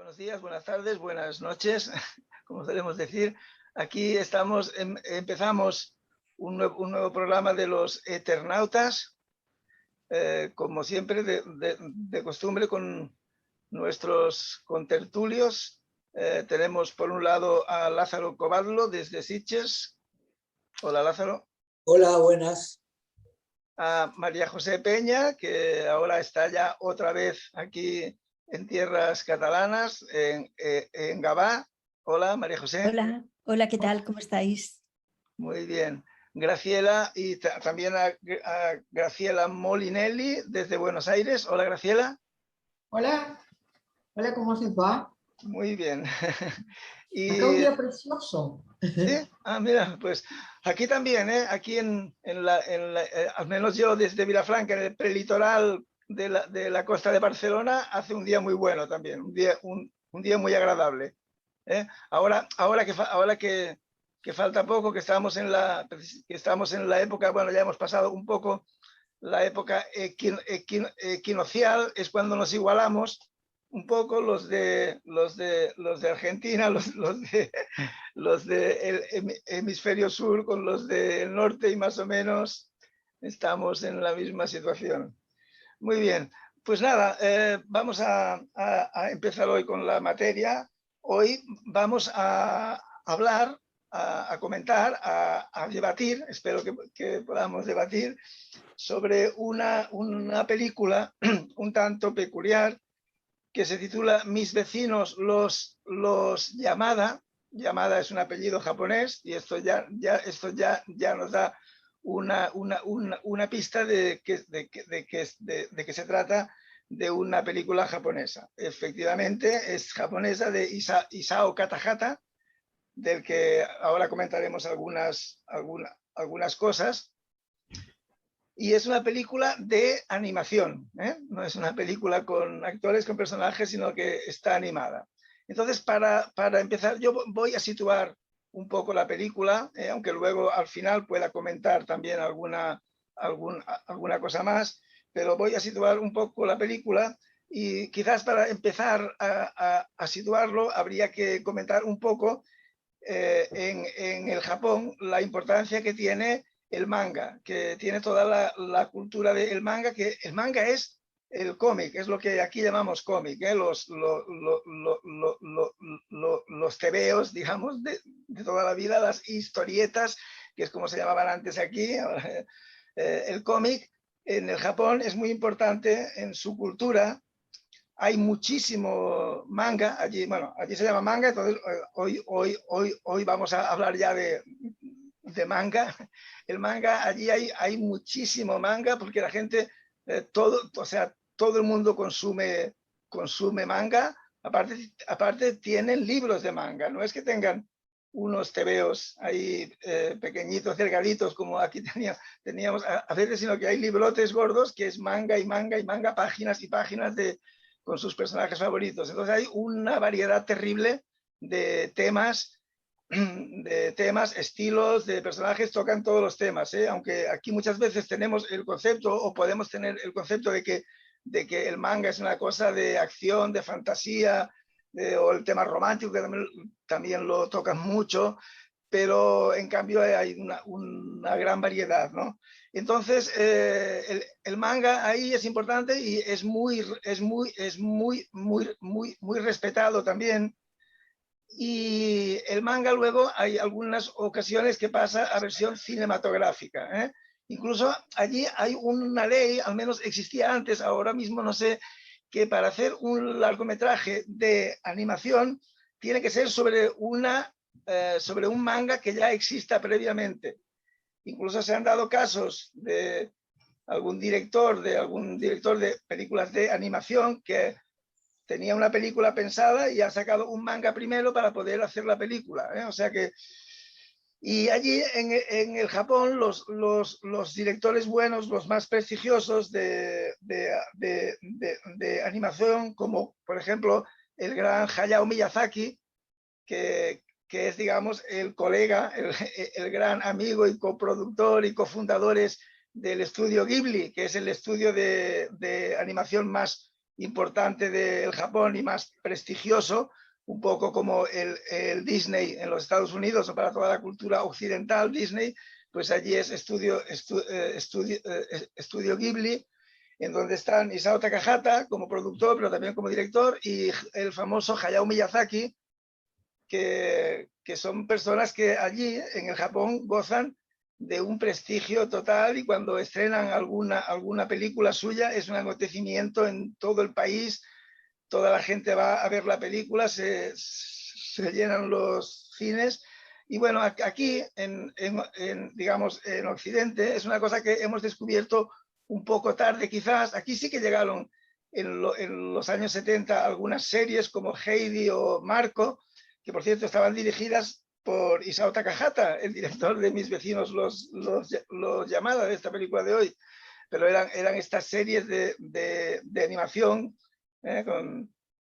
Buenos días, buenas tardes, buenas noches, como solemos decir. Aquí estamos, empezamos un nuevo programa de los Eternautas, como siempre, de costumbre, con nuestros contertulios. Tenemos por un lado a Lázaro Covadlo desde Sitges. Hola, Lázaro. Hola, buenas. A María José Peña, que ahora está ya otra vez aquí en tierras catalanas, en Gavà. Hola, María José. Hola, hola, ¿qué tal? ¿Cómo estáis? Muy bien. Graciela y también a Graciela Molinelli desde Buenos Aires. Hola, Graciela. Hola, hola, ¿cómo se va? Muy bien. Acá un día precioso. ¿Sí? Ah, mira, pues aquí también, aquí al menos yo desde Vilafranca, en el prelitoral de la costa de Barcelona, hace un día muy bueno también, un día muy agradable. Ahora que falta poco, que estamos en la época, bueno, ya hemos pasado un poco la época equinocial, es cuando nos igualamos un poco los de Argentina, los del hemisferio sur con los del norte, y más o menos estamos en la misma situación. Muy bien, pues nada, vamos a empezar hoy con la materia. Hoy vamos a hablar, a comentar, a debatir, espero que podamos debatir sobre una película un tanto peculiar que se titula Mis vecinos los Yamada. Yamada es un apellido japonés, y esto ya nos da una pista de que se trata de una película japonesa. Efectivamente, es japonesa, de Isao Takahata, del que ahora comentaremos algunas cosas. Y es una película de animación, no es una película con actores, con personajes, sino que está animada. Entonces, para empezar, yo voy a situar un poco la película, aunque luego al final pueda comentar también alguna cosa más, pero voy a situar un poco la película, y quizás para empezar a situarlo habría que comentar un poco en el Japón la importancia que tiene el manga, que tiene toda la cultura del manga, que el manga es el cómic, es lo que aquí llamamos cómic, los tebeos, digamos, de toda la vida, las historietas, que es como se llamaban antes aquí. El cómic en el Japón es muy importante en su cultura. Hay muchísimo manga allí, bueno, allí se llama manga, entonces hoy vamos a hablar ya de manga. El manga, allí hay muchísimo manga, porque la gente, todo el mundo consume manga. Aparte tienen libros de manga, no es que tengan unos tebeos ahí pequeñitos, delgaditos, como aquí teníamos a veces, sino que hay librotes gordos que es manga y manga y manga, páginas y páginas con sus personajes favoritos. Entonces hay una variedad terrible de temas, estilos, de personajes, tocan todos los temas, aunque aquí muchas veces tenemos el concepto, o podemos tener el concepto de que el manga es una cosa de acción, de fantasía, o el tema romántico, que también lo tocan mucho, pero en cambio hay una gran variedad, ¿no? Entonces, el manga ahí es importante, y es muy respetado también. Y el manga luego hay algunas ocasiones que pasa a versión cinematográfica. Incluso allí hay una ley, al menos existía antes, ahora mismo no sé, que para hacer un largometraje de animación tiene que ser sobre un manga que ya exista previamente. Incluso se han dado casos de algún director de películas de animación que tenía una película pensada y ha sacado un manga primero para poder hacer la película. O sea que, y allí en el Japón, los directores buenos, los más prestigiosos de animación, como por ejemplo el gran Hayao Miyazaki, que es, digamos, el colega, el gran amigo y coproductor y cofundadores del estudio Ghibli, que es el estudio de animación más importante del Japón y más prestigioso, un poco como el Disney en los Estados Unidos o para toda la cultura occidental, Disney, pues allí es Estudio Ghibli, en donde están Isao Takahata como productor, pero también como director, y el famoso Hayao Miyazaki, que son personas que allí en el Japón gozan de un prestigio total, y cuando estrenan alguna película suya es un acontecimiento en todo el país. Toda la gente va a ver la película, se llenan los cines. Y bueno, aquí digamos, en Occidente es una cosa que hemos descubierto un poco tarde quizás. Aquí sí que llegaron en los años 70 algunas series como Heidi o Marco, que por cierto estaban dirigidas por Isao Takahata, el director de Mis vecinos los Yamada, de esta película de hoy. Pero eran estas series de animación,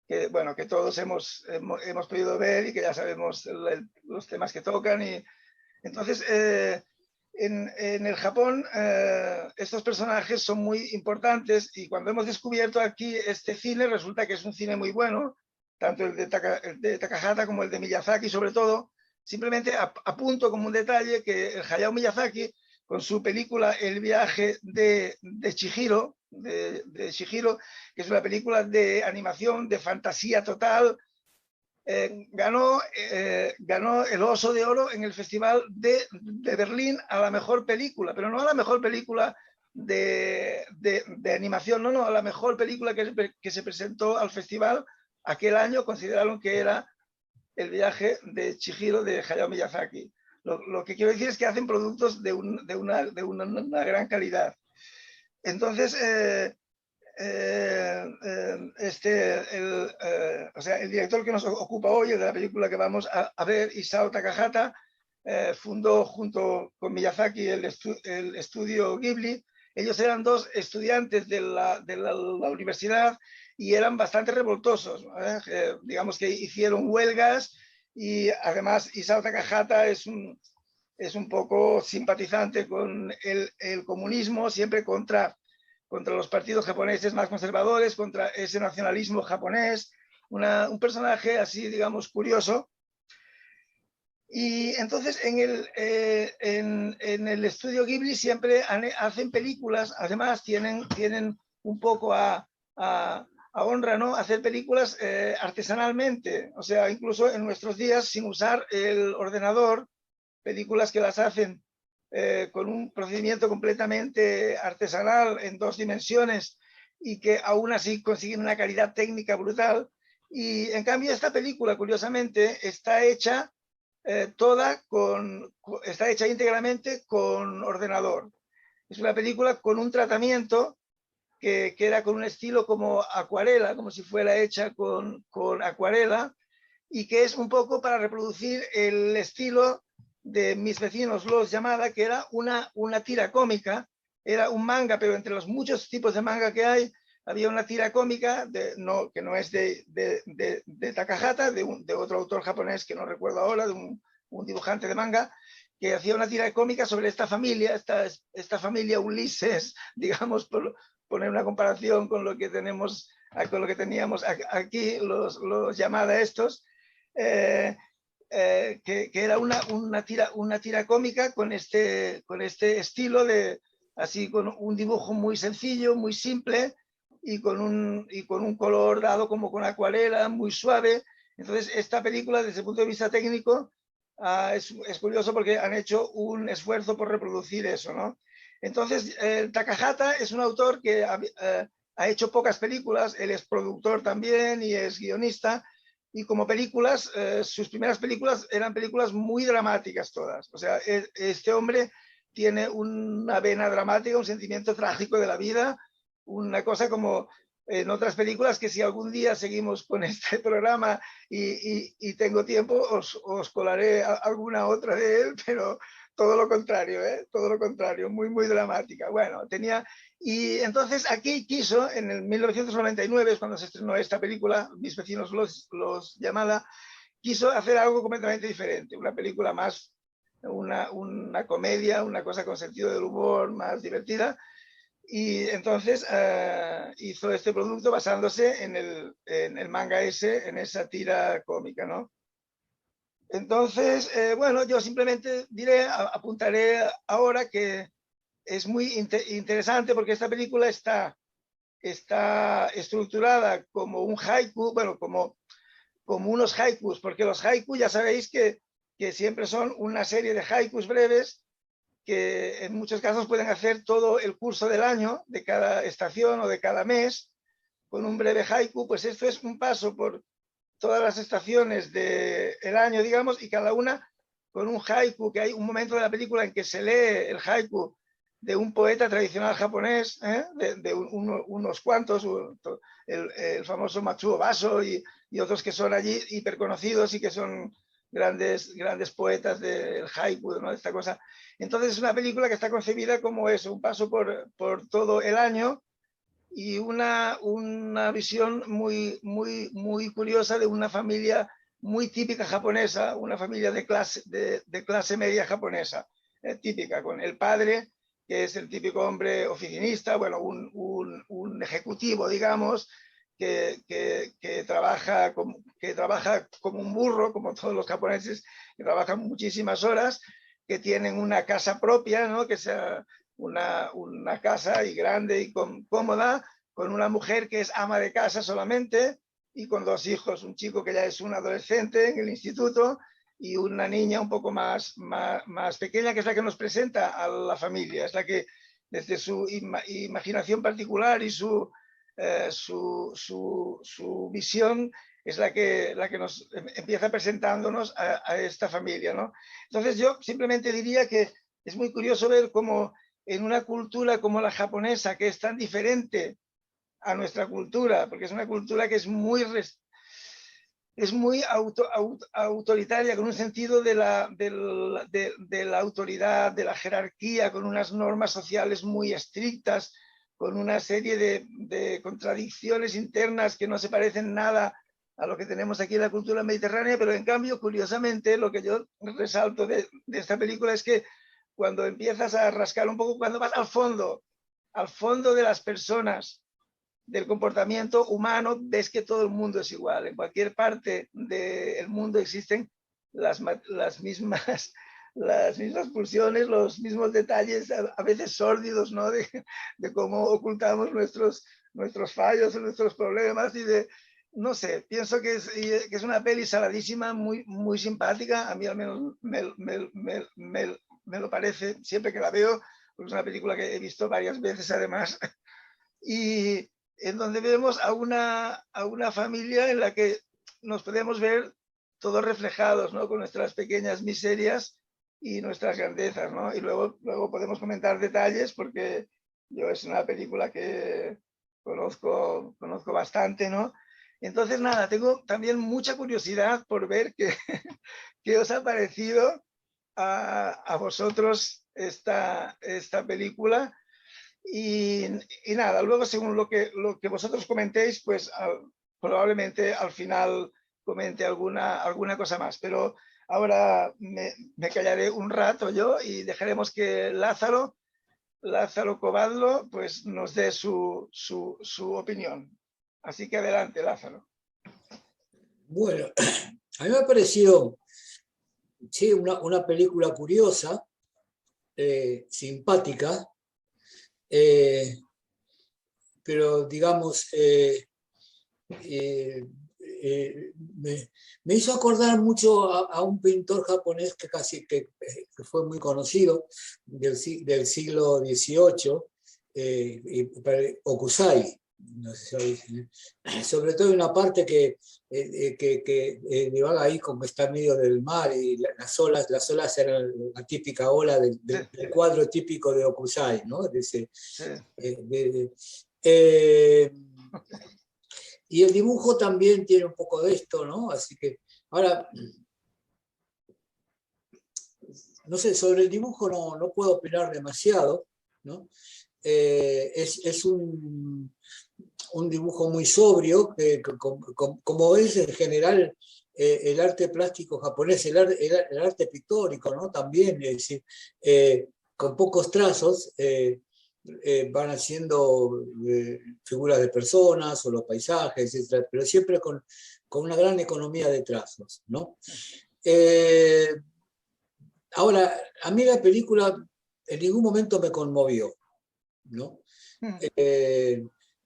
que, bueno, que todos hemos podido ver y que ya sabemos los temas que tocan. Y entonces, en el Japón, estos personajes son muy importantes, y cuando hemos descubierto aquí este cine, resulta que es un cine muy bueno, tanto el de Takahata como el de Miyazaki, sobre todo. Simplemente apunto como un detalle que el Hayao Miyazaki, con su película El viaje de Chihiro, de Chihiro, que es una película de animación, de fantasía total, ganó el Oso de Oro en el Festival de Berlín a la mejor película, pero no a la mejor película de animación, no, a la mejor película que se presentó al festival aquel año. Consideraron que era El viaje de Chihiro de Hayao Miyazaki. Lo que quiero decir es que hacen productos de una gran calidad. Entonces, o sea, el director que nos ocupa hoy, el de la película que vamos a ver, Isao Takahata, fundó junto con Miyazaki el estudio Ghibli. Ellos eran dos estudiantes de la universidad y eran bastante revoltosos, digamos que hicieron huelgas, y además Isao Takahata es un poco simpatizante con el comunismo, siempre contra los partidos japoneses más conservadores, contra ese nacionalismo japonés, un personaje así, digamos, curioso. Y entonces en el estudio Ghibli siempre hacen películas, además tienen un poco a honra, ¿no?, hacer películas artesanalmente, o sea, incluso en nuestros días sin usar el ordenador, películas que las hacen con un procedimiento completamente artesanal en 2 dimensiones, y que aún así consiguen una calidad técnica brutal. Y en cambio esta película, curiosamente, está hecha está hecha íntegramente con ordenador. Es una película con un tratamiento que era con un estilo como acuarela, como si fuera hecha con acuarela, y que es un poco para reproducir el estilo de Mis vecinos los Yamada, que era una tira cómica, era un manga, pero entre los muchos tipos de manga que hay, había una tira cómica que no es de Takahata, de otro autor japonés que no recuerdo ahora, de un dibujante de manga, que hacía una tira cómica sobre esta familia, esta familia Ulises, digamos, por poner una comparación con lo que teníamos aquí, los Yamada estos, que era una tira cómica con este estilo así, con un dibujo muy sencillo, muy simple, y con un color dado como con acuarela, muy suave. Entonces, esta película, desde el punto de vista técnico, es curioso porque han hecho un esfuerzo por reproducir eso, ¿no? Entonces, Takahata es un autor que ha hecho pocas películas, él es productor también y es guionista, y como películas, sus primeras películas eran películas muy dramáticas todas. O sea, este hombre tiene una vena dramática, un sentimiento trágico de la vida, una cosa como en otras películas que, si algún día seguimos con este programa y tengo tiempo, os colaré alguna otra de él, pero todo lo contrario, todo lo contrario, muy, muy dramática. Bueno, y entonces aquí quiso, en el 1999, es cuando se estrenó esta película, Mis vecinos los Yamada, quiso hacer algo completamente diferente, una película más, una comedia, una cosa con sentido del humor, más divertida. Y entonces hizo este producto basándose en el manga ese, en esa tira cómica, ¿no? Entonces, bueno, yo simplemente diré, apuntaré ahora que es muy interesante porque esta película está estructurada como un haiku, bueno, como unos haikus, porque los haikus ya sabéis que siempre son una serie de haikus breves que en muchos casos pueden hacer todo el curso del año, de cada estación o de cada mes, con un breve haiku. Pues esto es un paso por todas las estaciones del año, digamos, y cada una con un haiku, que hay un momento de la película en que se lee el haiku de un poeta tradicional japonés, de unos cuantos, el famoso Matsuo Baso y otros que son allí hiperconocidos y que son grandes poetas del haiku, ¿no? De esta cosa. Entonces es una película que está concebida como eso, un paso por todo el año y una visión muy curiosa de una familia muy típica japonesa, una familia de clase media japonesa, típica, con el padre, que es el típico hombre oficinista, bueno, un ejecutivo, digamos, que trabaja como un burro, como todos los japoneses, que trabajan muchísimas horas, que tienen una casa propia, ¿no? Que sea una casa y grande y cómoda, con una mujer que es ama de casa solamente y con dos hijos, un chico que ya es un adolescente en el instituto y una niña un poco más pequeña, que es la que nos presenta a la familia, es la que desde su imaginación particular y su visión es la que nos empieza presentándonos a esta familia, ¿no? Entonces yo simplemente diría que es muy curioso ver cómo en una cultura como la japonesa, que es tan diferente a nuestra cultura, porque es una cultura que es muy autoritaria, con un sentido de la autoridad, de la jerarquía, con unas normas sociales muy estrictas, con una serie de contradicciones internas que no se parecen nada a lo que tenemos aquí en la cultura mediterránea, pero en cambio, curiosamente, lo que yo resalto de esta película es que cuando empiezas a rascar un poco, cuando vas al fondo de las personas, del comportamiento humano, ves que todo el mundo es igual. En cualquier parte del mundo existen las mismas pulsiones, los mismos detalles, a veces sórdidos, ¿no? De cómo ocultamos nuestros fallos, nuestros problemas y no sé, pienso que es una peli saladísima, muy simpática. A mí al menos me lo parece siempre que la veo, porque es una película que he visto varias veces además. Y en donde vemos a una familia en la que nos podemos ver todos reflejados, ¿no? Con nuestras pequeñas miserias y nuestras grandezas, ¿no? Y luego podemos comentar detalles porque yo es una película que conozco bastante, ¿no? Entonces, nada, tengo también mucha curiosidad por ver qué os ha parecido a vosotros esta película. Y nada, luego según lo que vosotros comentéis, pues probablemente al final comente alguna cosa más. Pero ahora me callaré un rato yo y dejaremos que Lázaro Covadlo, pues nos dé su opinión. Así que adelante, Lázaro. Bueno, a mí me ha parecido, sí, una película curiosa, simpática, pero digamos, me hizo acordar mucho a un pintor japonés que fue muy conocido del siglo XVIII, Hokusai. No sé si sabéis, sobre todo una parte que divaga ahí como está en medio del mar y las olas eran la típica ola del cuadro típico de Hokusai, ¿no? Y el dibujo también tiene un poco de esto, ¿no? Así que ahora, no sé, sobre el dibujo no puedo opinar demasiado, ¿no? Es un dibujo muy sobrio, que como es en general el arte plástico japonés, el arte pictórico, ¿no? También, es decir, con pocos trazos, van haciendo figuras de personas o los paisajes, etcétera, pero siempre con una gran economía de trazos, ¿no? Ahora, a mí la película en ningún momento me conmovió, ¿no?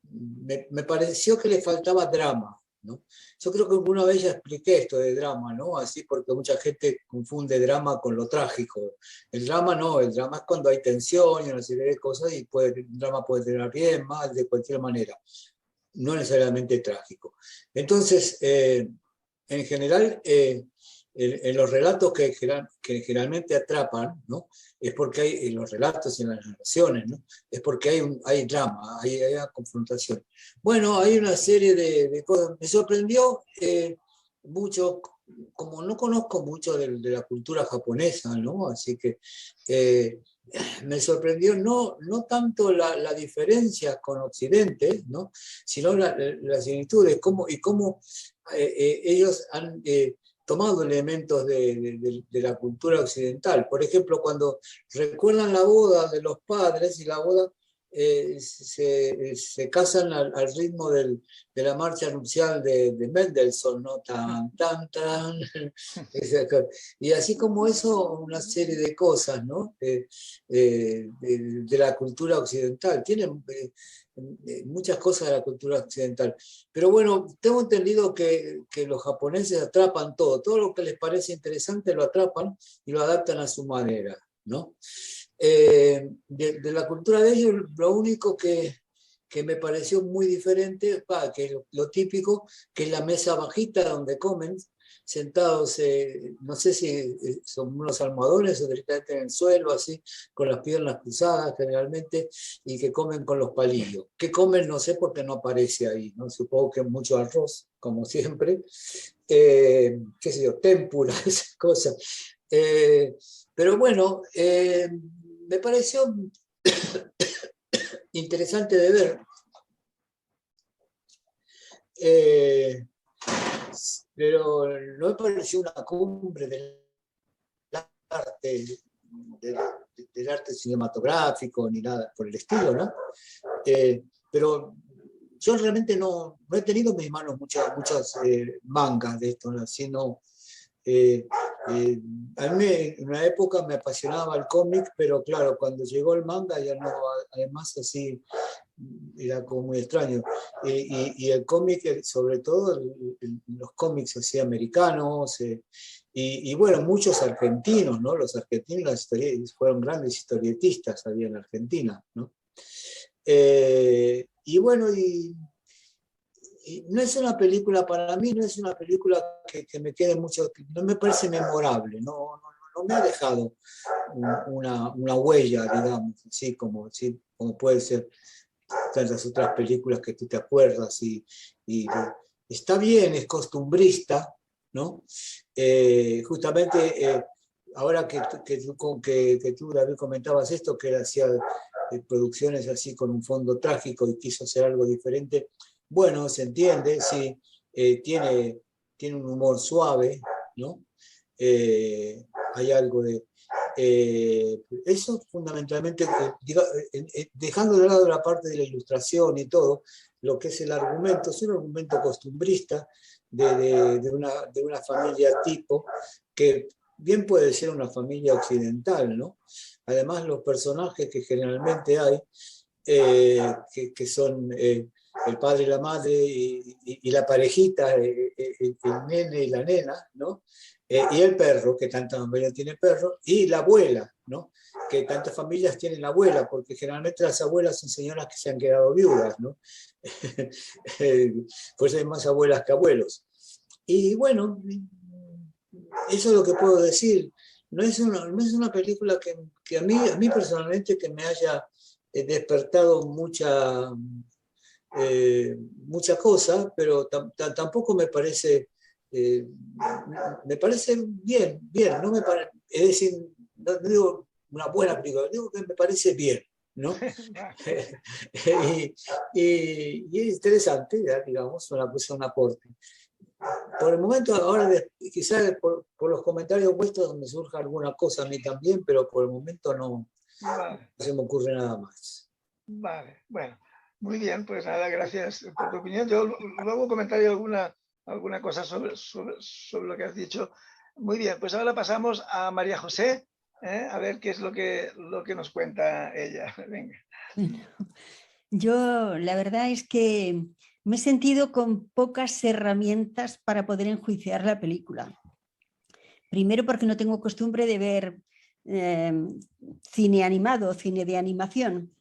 Me pareció que le faltaba drama, ¿no? Yo creo que alguna vez ya expliqué esto de drama, ¿no? Así porque mucha gente confunde drama con lo trágico. El drama no, el drama es cuando hay tensión y una serie de cosas y el drama puede tener bien, mal, de cualquier manera, no necesariamente trágico. Entonces, en general, en los relatos que generalmente atrapan, ¿no? Es porque hay, en los relatos y en las narraciones, ¿no? Es porque hay drama, hay una confrontación. Bueno, hay una serie de cosas. Me sorprendió mucho, como no conozco mucho de la cultura japonesa, ¿no? Así que me sorprendió no tanto la diferencia con Occidente, ¿no? Sino las similitudes y cómo ellos han tomado elementos de la cultura occidental. Por ejemplo, cuando recuerdan la boda de los padres y la boda se casan al ritmo de la marcha nupcial de Mendelssohn, ¿no? Tan, tan, tan. Y así como eso, una serie de cosas, ¿no? De la cultura occidental. Tienen muchas cosas de la cultura occidental. Pero bueno, tengo entendido que los japoneses atrapan todo lo que les parece interesante lo atrapan y lo adaptan a su manera, ¿no? De la cultura de ellos, lo único que me pareció muy diferente, que es lo típico, que es la mesa bajita donde comen, sentados, no sé si son unos almohadones o directamente en el suelo, así, con las piernas cruzadas generalmente, y que comen con los palillos. ¿Qué comen? No sé porque no aparece ahí, ¿no? Supongo que mucho arroz, como siempre, qué sé yo, tempura, esas cosas. Pero bueno, me pareció interesante de ver. Pero no me pareció una cumbre del arte, del arte cinematográfico ni nada por el estilo, ¿no? Pero yo realmente no he tenido en mis manos muchas mangas de esto, ¿no? Sino, a mí en una época me apasionaba el cómic, pero claro, cuando llegó el manga ya no, además así era como muy extraño. Y el cómic, sobre todo los cómics así americanos, y bueno, muchos argentinos, ¿no? Los argentinos fueron grandes historietistas había en Argentina, ¿no? Y bueno, y no es una película, para mí no es una película que me quede mucho, no me parece memorable, no me ha dejado una huella, digamos, así como puede ser tantas otras películas que tú te acuerdas y está bien, es costumbrista, ¿no? Justamente ahora que tú, David, comentabas esto, que él hacía producciones así con un fondo trágico y quiso hacer algo diferente, bueno, se entiende, sí, tiene un humor suave, ¿no? Hay algo de... eso fundamentalmente, dejando de lado la parte de la ilustración y todo, lo que es el argumento, es un argumento costumbrista de una familia tipo, que bien puede ser una familia occidental, ¿no? Además, los personajes que generalmente hay, que son el padre y la madre y la parejita, el nene y la nena, ¿no? Y el perro, que tantas familias tiene perro, y la abuela, ¿no? Que tantas familias tienen la abuela, porque generalmente las abuelas son señoras que se han quedado viudas, ¿no? Pues hay más abuelas que abuelos. Y bueno, eso es lo que puedo decir. No es una película que a mí personalmente que me haya despertado mucha cosa, pero tampoco me parece, me parece bien, no me parece, es decir, no digo una buena película, digo que me parece bien, ¿no? y es interesante, digamos, un aporte. Por el momento, ahora quizás por los comentarios vuestros me surja alguna cosa a mí también, pero por el momento no se me ocurre nada más. Vale, bueno, muy bien, pues nada, gracias por tu opinión. Yo luego comentaré alguna cosa sobre lo que has dicho. Muy bien, pues ahora pasamos a María José, a ver qué es lo que nos cuenta ella. Venga. Bueno, yo la verdad es que me he sentido con pocas herramientas para poder enjuiciar la película. Primero porque no tengo costumbre de ver cine animado, cine de animación.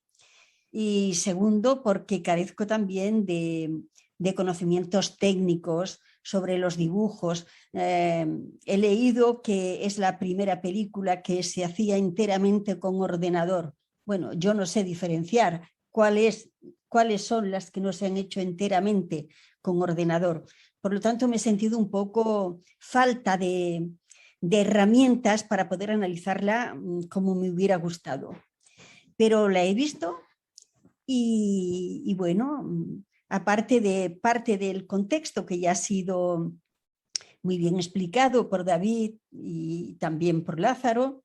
Y segundo porque carezco también de conocimientos técnicos sobre los dibujos. He leído que es la primera película que se hacía enteramente con ordenador. Bueno, yo no sé diferenciar cuáles son las que no se han hecho enteramente con ordenador. Por lo tanto, me he sentido un poco falta de herramientas para poder analizarla como me hubiera gustado. Pero la he visto y bueno, aparte de parte del contexto que ya ha sido muy bien explicado por David y también por Lázaro,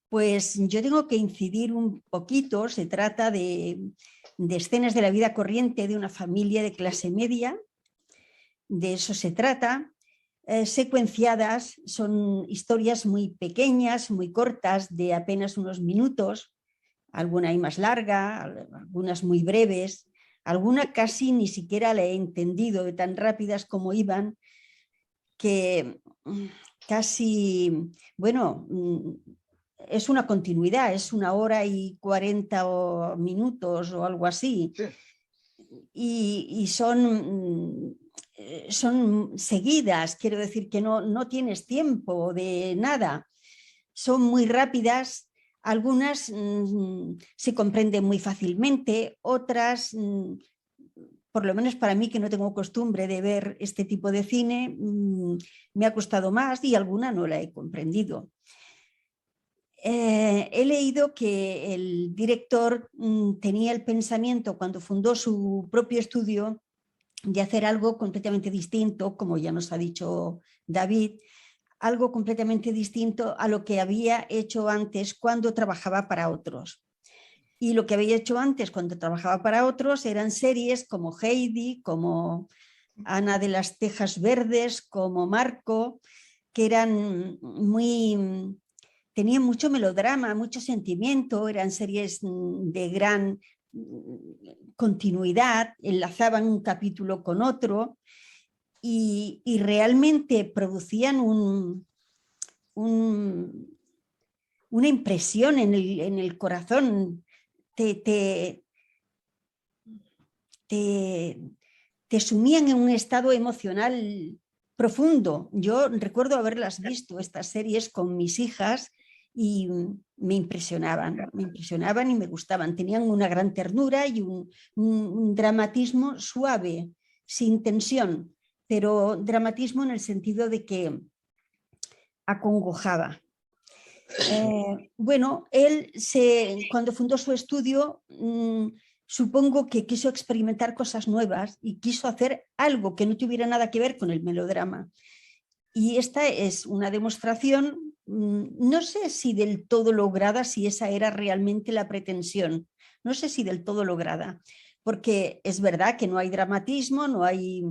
pues yo tengo que incidir un poquito. Se trata de escenas de la vida corriente de una familia de clase media, de eso se trata. Secuenciadas, son historias muy pequeñas, muy cortas, de apenas unos minutos, alguna hay más larga, algunas muy breves, alguna casi ni siquiera la he entendido de tan rápidas como iban, que casi, bueno, es una continuidad, es 1 hora y 40 minutos o algo así. Sí. Y son seguidas, quiero decir que no tienes tiempo de nada, son muy rápidas, algunas se comprenden muy fácilmente, otras, por lo menos para mí que no tengo costumbre de ver este tipo de cine, me ha costado más y alguna no la he comprendido. He leído que el director tenía el pensamiento cuando fundó su propio estudio de hacer algo completamente distinto, como ya nos ha dicho David, algo completamente distinto a lo que había hecho antes cuando trabajaba para otros. Y lo que había hecho antes cuando trabajaba para otros eran series como Heidi, como Ana de las Tejas Verdes, como Marco, que eran tenían mucho melodrama, mucho sentimiento, eran series de gran continuidad, enlazaban un capítulo con otro y realmente producían una impresión en el corazón, te sumían en un estado emocional profundo. Yo recuerdo haberlas visto, estas series, con mis hijas y me impresionaban y me gustaban. Tenían una gran ternura y un dramatismo suave, sin tensión, pero dramatismo en el sentido de que acongojaba. Bueno, él cuando fundó su estudio, supongo que quiso experimentar cosas nuevas y quiso hacer algo que no tuviera nada que ver con el melodrama. Y esta es una demostración, no sé si del todo lograda, si esa era realmente la pretensión, no sé si del todo lograda, porque es verdad que no hay dramatismo, no hay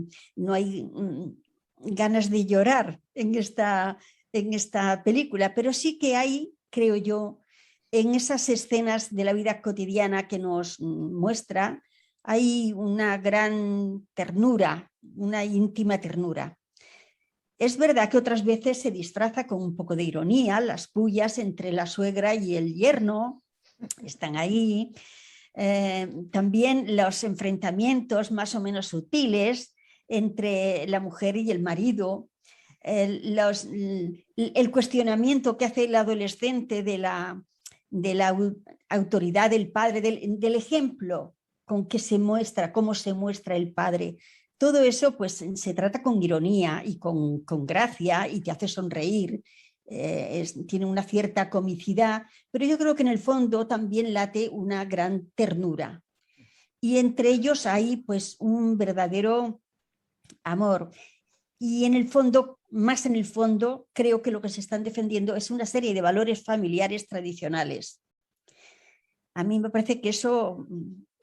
ganas de llorar en esta película, pero sí que hay, creo yo, en esas escenas de la vida cotidiana que nos muestra, hay una gran ternura, una íntima ternura. Es verdad que otras veces se disfraza con un poco de ironía, las pullas entre la suegra y el yerno están ahí. También los enfrentamientos más o menos sutiles entre la mujer y el marido, el cuestionamiento que hace el adolescente de la autoridad del padre, del ejemplo con que se muestra, cómo se muestra el padre. Todo eso pues se trata con ironía y con gracia y te hace sonreír. Tiene una cierta comicidad, pero yo creo que en el fondo también late una gran ternura. Y entre ellos hay pues un verdadero amor. Y en el fondo, más en el fondo, creo que lo que se están defendiendo es una serie de valores familiares tradicionales. A mí me parece que eso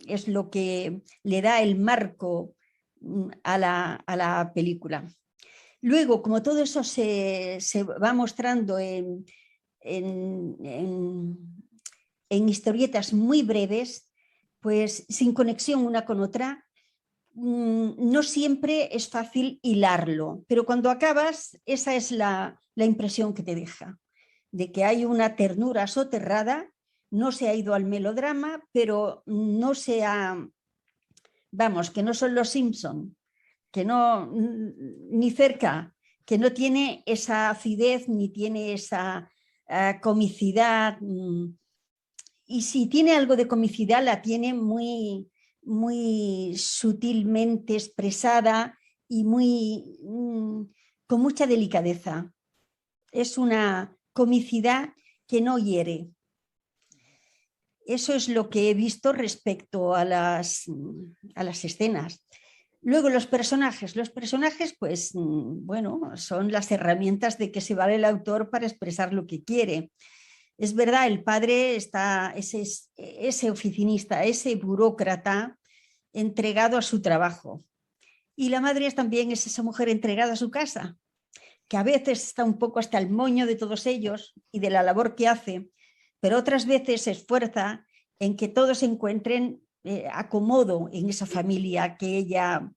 es lo que le da el marco a la película. Luego, como todo eso se va mostrando en historietas muy breves, pues sin conexión una con otra, no siempre es fácil hilarlo, pero cuando acabas, esa es la impresión que te deja, de que hay una ternura soterrada, no se ha ido al melodrama, pero no se ha, vamos, que no son los Simpson, que no, ni cerca, que no tiene esa acidez ni tiene esa comicidad. Y si tiene algo de comicidad, la tiene muy, muy sutilmente expresada y muy, con mucha delicadeza. Es una comicidad que no hiere. Eso es lo que he visto respecto a las escenas. Luego los personajes, pues bueno, son las herramientas de que se vale el autor para expresar lo que quiere. Es verdad, el padre está, ese oficinista, ese burócrata entregado a su trabajo. Y la madre también es esa mujer entregada a su casa, que a veces está un poco hasta el moño de todos ellos y de la labor que hace, pero otras veces se esfuerza en que todos encuentren acomodo en esa familia que ella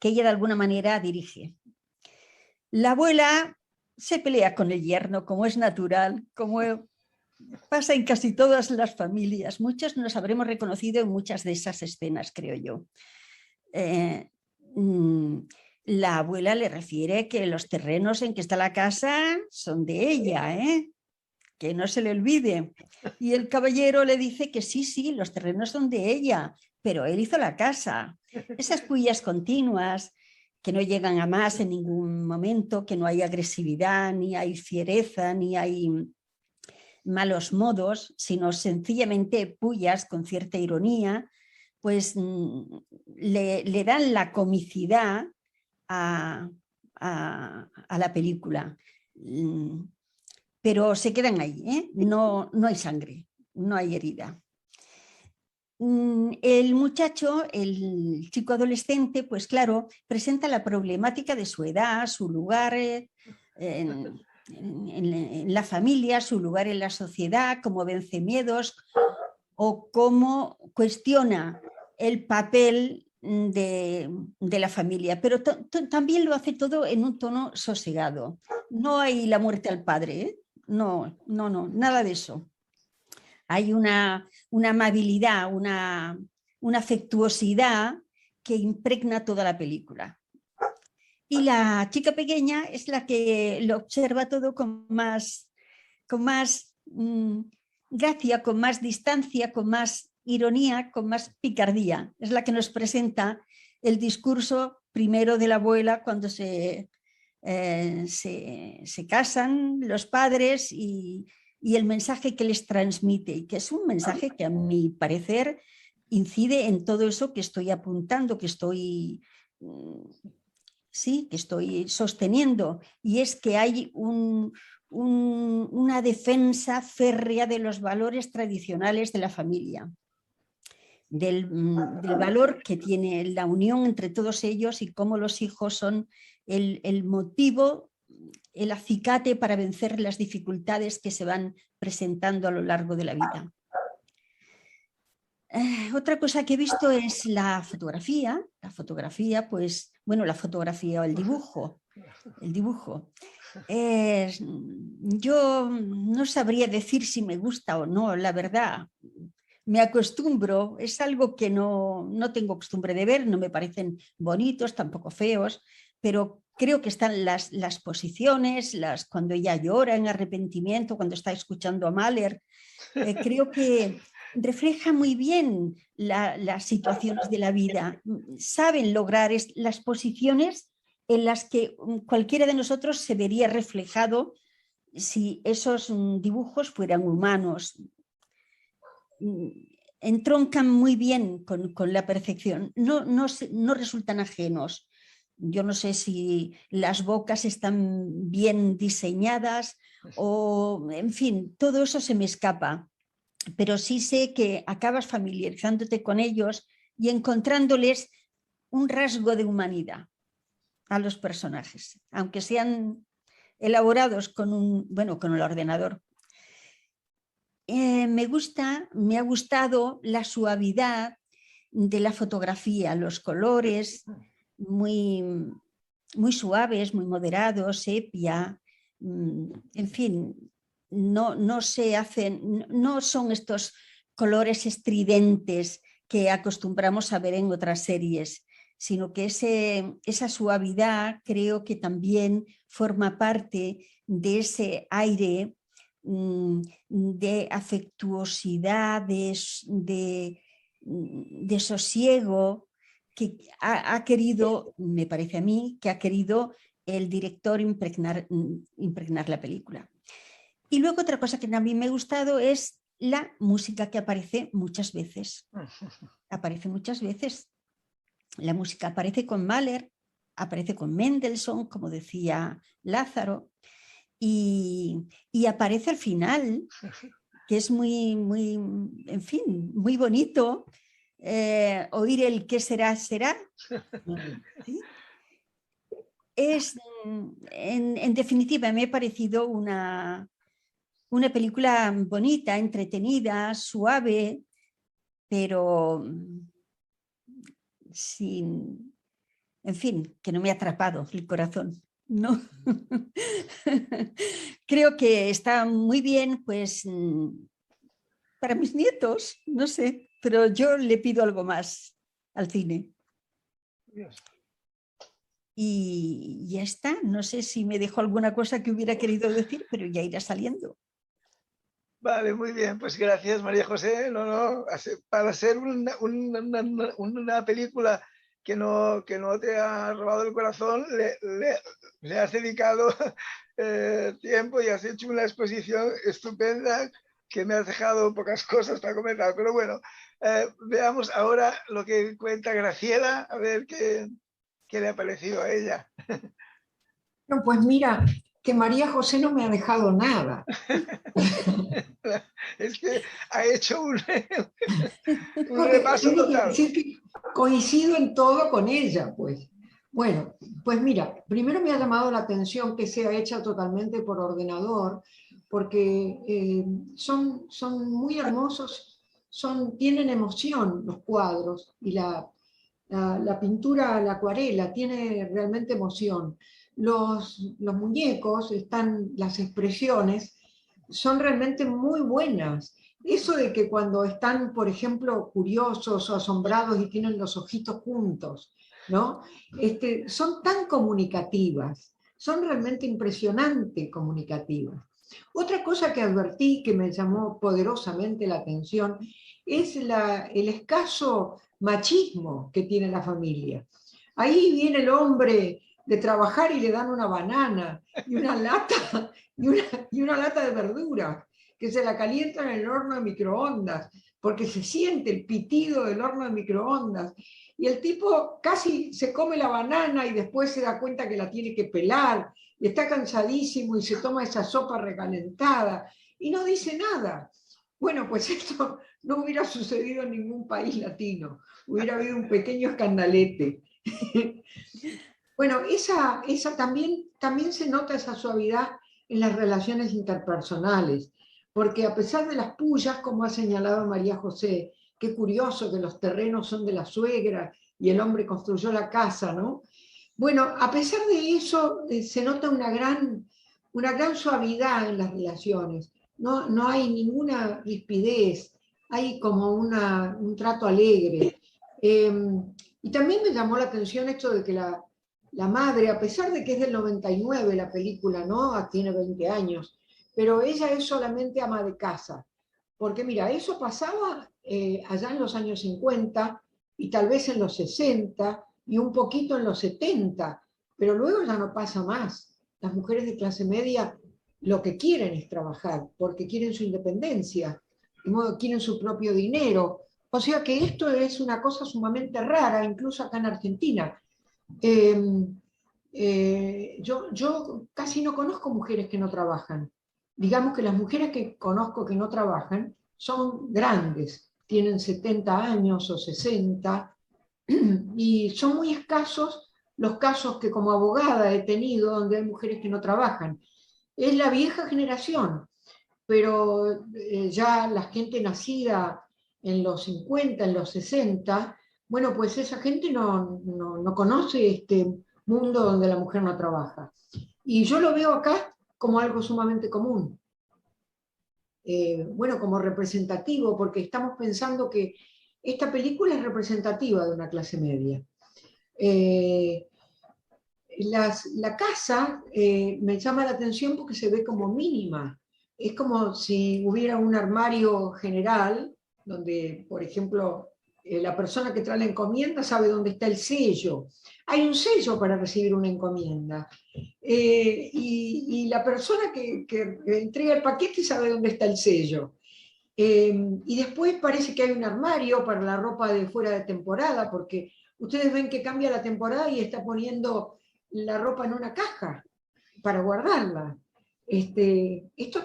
de alguna manera dirige. La abuela se pelea con el yerno, como es natural, como pasa en casi todas las familias. Muchos nos habremos reconocido en muchas de esas escenas, creo yo. La abuela le refiere que los terrenos en que está la casa son de ella, que no se le olvide. Y el caballero le dice que sí, los terrenos son de ella, pero él hizo la casa. Esas pullas continuas que no llegan a más en ningún momento, que no hay agresividad, ni hay fiereza, ni hay malos modos, sino sencillamente pullas con cierta ironía, pues le dan la comicidad a la película. Pero se quedan ahí, no hay sangre, no hay herida. El muchacho, el chico adolescente, pues claro, presenta la problemática de su edad, su lugar en la familia, su lugar en la sociedad, cómo vence miedos o cómo cuestiona el papel de la familia, pero también lo hace todo en un tono sosegado. No hay la muerte al padre, no, nada de eso. Hay una amabilidad, una afectuosidad que impregna toda la película. Y la chica pequeña es la que lo observa todo con más gracia, con más distancia, con más ironía, con más picardía. Es la que nos presenta el discurso primero de la abuela cuando se casan los padres y el mensaje que les transmite, y que es un mensaje que a mi parecer incide en todo eso que estoy apuntando, que estoy sosteniendo, y es que hay una defensa férrea de los valores tradicionales de la familia, del valor que tiene la unión entre todos ellos y cómo los hijos son el motivo, el acicate para vencer las dificultades que se van presentando a lo largo de la vida. Otra cosa que he visto es la fotografía. La fotografía, pues, bueno, la fotografía o el dibujo. Yo no sabría decir si me gusta o no, la verdad. Me acostumbro, es algo que no tengo costumbre de ver, no me parecen bonitos, tampoco feos, pero creo que están las posiciones, cuando ella llora en arrepentimiento, cuando está escuchando a Mahler, creo que refleja muy bien las situaciones de la vida. Saben lograr las posiciones en las que cualquiera de nosotros se vería reflejado si esos dibujos fueran humanos. Entroncan muy bien con la perfección, no resultan ajenos. Yo no sé si las bocas están bien diseñadas o, en fin, todo eso se me escapa. pero sí sé que acabas familiarizándote con ellos y encontrándoles un rasgo de humanidad a los personajes, aunque sean elaborados con el ordenador. Me ha gustado la suavidad de la fotografía, los colores muy, muy suaves, muy moderados, sepia, en fin, no se hacen, no son estos colores estridentes que acostumbramos a ver en otras series, sino que esa suavidad creo que también forma parte de ese aire de afectuosidad, de sosiego que ha querido, me parece a mí, que ha querido el director impregnar la película. Y luego otra cosa que a mí me ha gustado es la música que aparece muchas veces. Aparece muchas veces. La música aparece con Mahler, aparece con Mendelssohn, como decía Lázaro, y aparece al final, que es muy, muy, en fin, muy bonito oír el qué será, será. ¿Sí? En definitiva, me ha parecido una película bonita, entretenida, suave, pero sin, en fin, que no me ha atrapado el corazón. No. Creo que está muy bien, pues, para mis nietos, no sé, pero yo le pido algo más al cine. Y ya está, no sé si me dejó alguna cosa que hubiera querido decir, pero ya irá saliendo. Vale, muy bien, pues gracias María José. Para ser una película que no te ha robado el corazón, le has dedicado tiempo y has hecho una exposición estupenda que me has dejado pocas cosas para comentar. Pero bueno, veamos ahora lo que cuenta Graciela, a ver qué le ha parecido a ella. No, pues mira, que María José no me ha dejado nada. Es que ha hecho un repaso total. Que coincido en todo con ella, pues. Bueno, pues mira, primero me ha llamado la atención que sea hecha totalmente por ordenador, porque son muy hermosos, tienen emoción los cuadros y la pintura, la acuarela, tiene realmente emoción. Los muñecos, las expresiones son realmente muy buenas. Eso de que cuando están, por ejemplo, curiosos o asombrados y tienen los ojitos juntos, ¿no? Son tan comunicativas, son realmente impresionante comunicativas. Otra cosa que advertí que me llamó poderosamente la atención es el escaso machismo que tiene la familia. Ahí viene el hombre de trabajar y le dan una banana y una lata, y una lata de verdura, que se la calientan en el horno de microondas, porque se siente el pitido del horno de microondas. Y el tipo casi se come la banana y después se da cuenta que la tiene que pelar, y está cansadísimo y se toma esa sopa recalentada y no dice nada. Bueno, pues esto no hubiera sucedido en ningún país latino, hubiera habido un pequeño escandalete. Bueno, esa también se nota esa suavidad en las relaciones interpersonales, porque a pesar de las pullas, como ha señalado María José, qué curioso que los terrenos son de la suegra y el hombre construyó la casa, ¿no? Bueno, a pesar de eso, se nota una gran suavidad en las relaciones. No hay ninguna rispidez, hay como un trato alegre. Y también me llamó la atención esto de que la madre, a pesar de que es del 99 la película, ¿no? Tiene 20 años, pero ella es solamente ama de casa. Porque mira, eso pasaba allá en los años 50 y tal vez en los 60 y un poquito en los 70, pero luego ya no pasa más. Las mujeres de clase media lo que quieren es trabajar, porque quieren su independencia, de modo quieren su propio dinero. O sea que esto es una cosa sumamente rara, incluso acá en Argentina. Yo casi no conozco mujeres que no trabajan. Digamos que las mujeres que conozco que no trabajan son grandes, tienen 70 años o 60, y son muy escasos los casos que como abogada he tenido donde hay mujeres que no trabajan. Es la vieja generación, pero ya la gente nacida en los 50, en los 60, bueno, pues esa gente no conoce este mundo donde la mujer no trabaja. Y yo lo veo acá como algo sumamente común. Bueno, como representativo, porque estamos pensando que esta película es representativa de una clase media. La casa me llama la atención porque se ve como mínima. Es como si hubiera un armario general, donde, por ejemplo, la persona que trae la encomienda sabe dónde está el sello. Hay un sello para recibir una encomienda. Y la persona que entrega el paquete sabe dónde está el sello. Y después parece que hay un armario para la ropa de fuera de temporada, porque ustedes ven que cambia la temporada y está poniendo la ropa en una caja para guardarla. Esto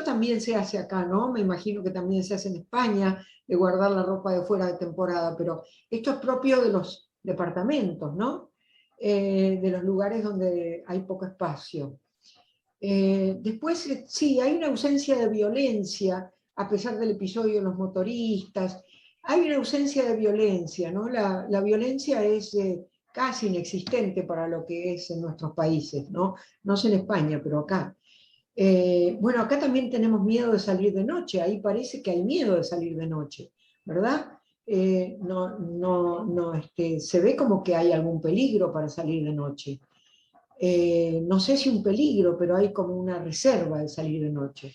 también se hace acá, ¿no? Me imagino que también se hace en España, de guardar la ropa de fuera de temporada, pero esto es propio de los departamentos, ¿no? De los lugares donde hay poco espacio. Después, sí, hay una ausencia de violencia, a pesar del episodio de los motoristas, hay una ausencia de violencia, ¿no? La violencia es casi inexistente para lo que es en nuestros países, ¿no? No sé en España, pero acá. Bueno, acá también tenemos miedo de salir de noche, ahí parece que hay miedo de salir de noche, ¿verdad? Se ve como que hay algún peligro para salir de noche. No sé si un peligro, pero hay como una reserva de salir de noche.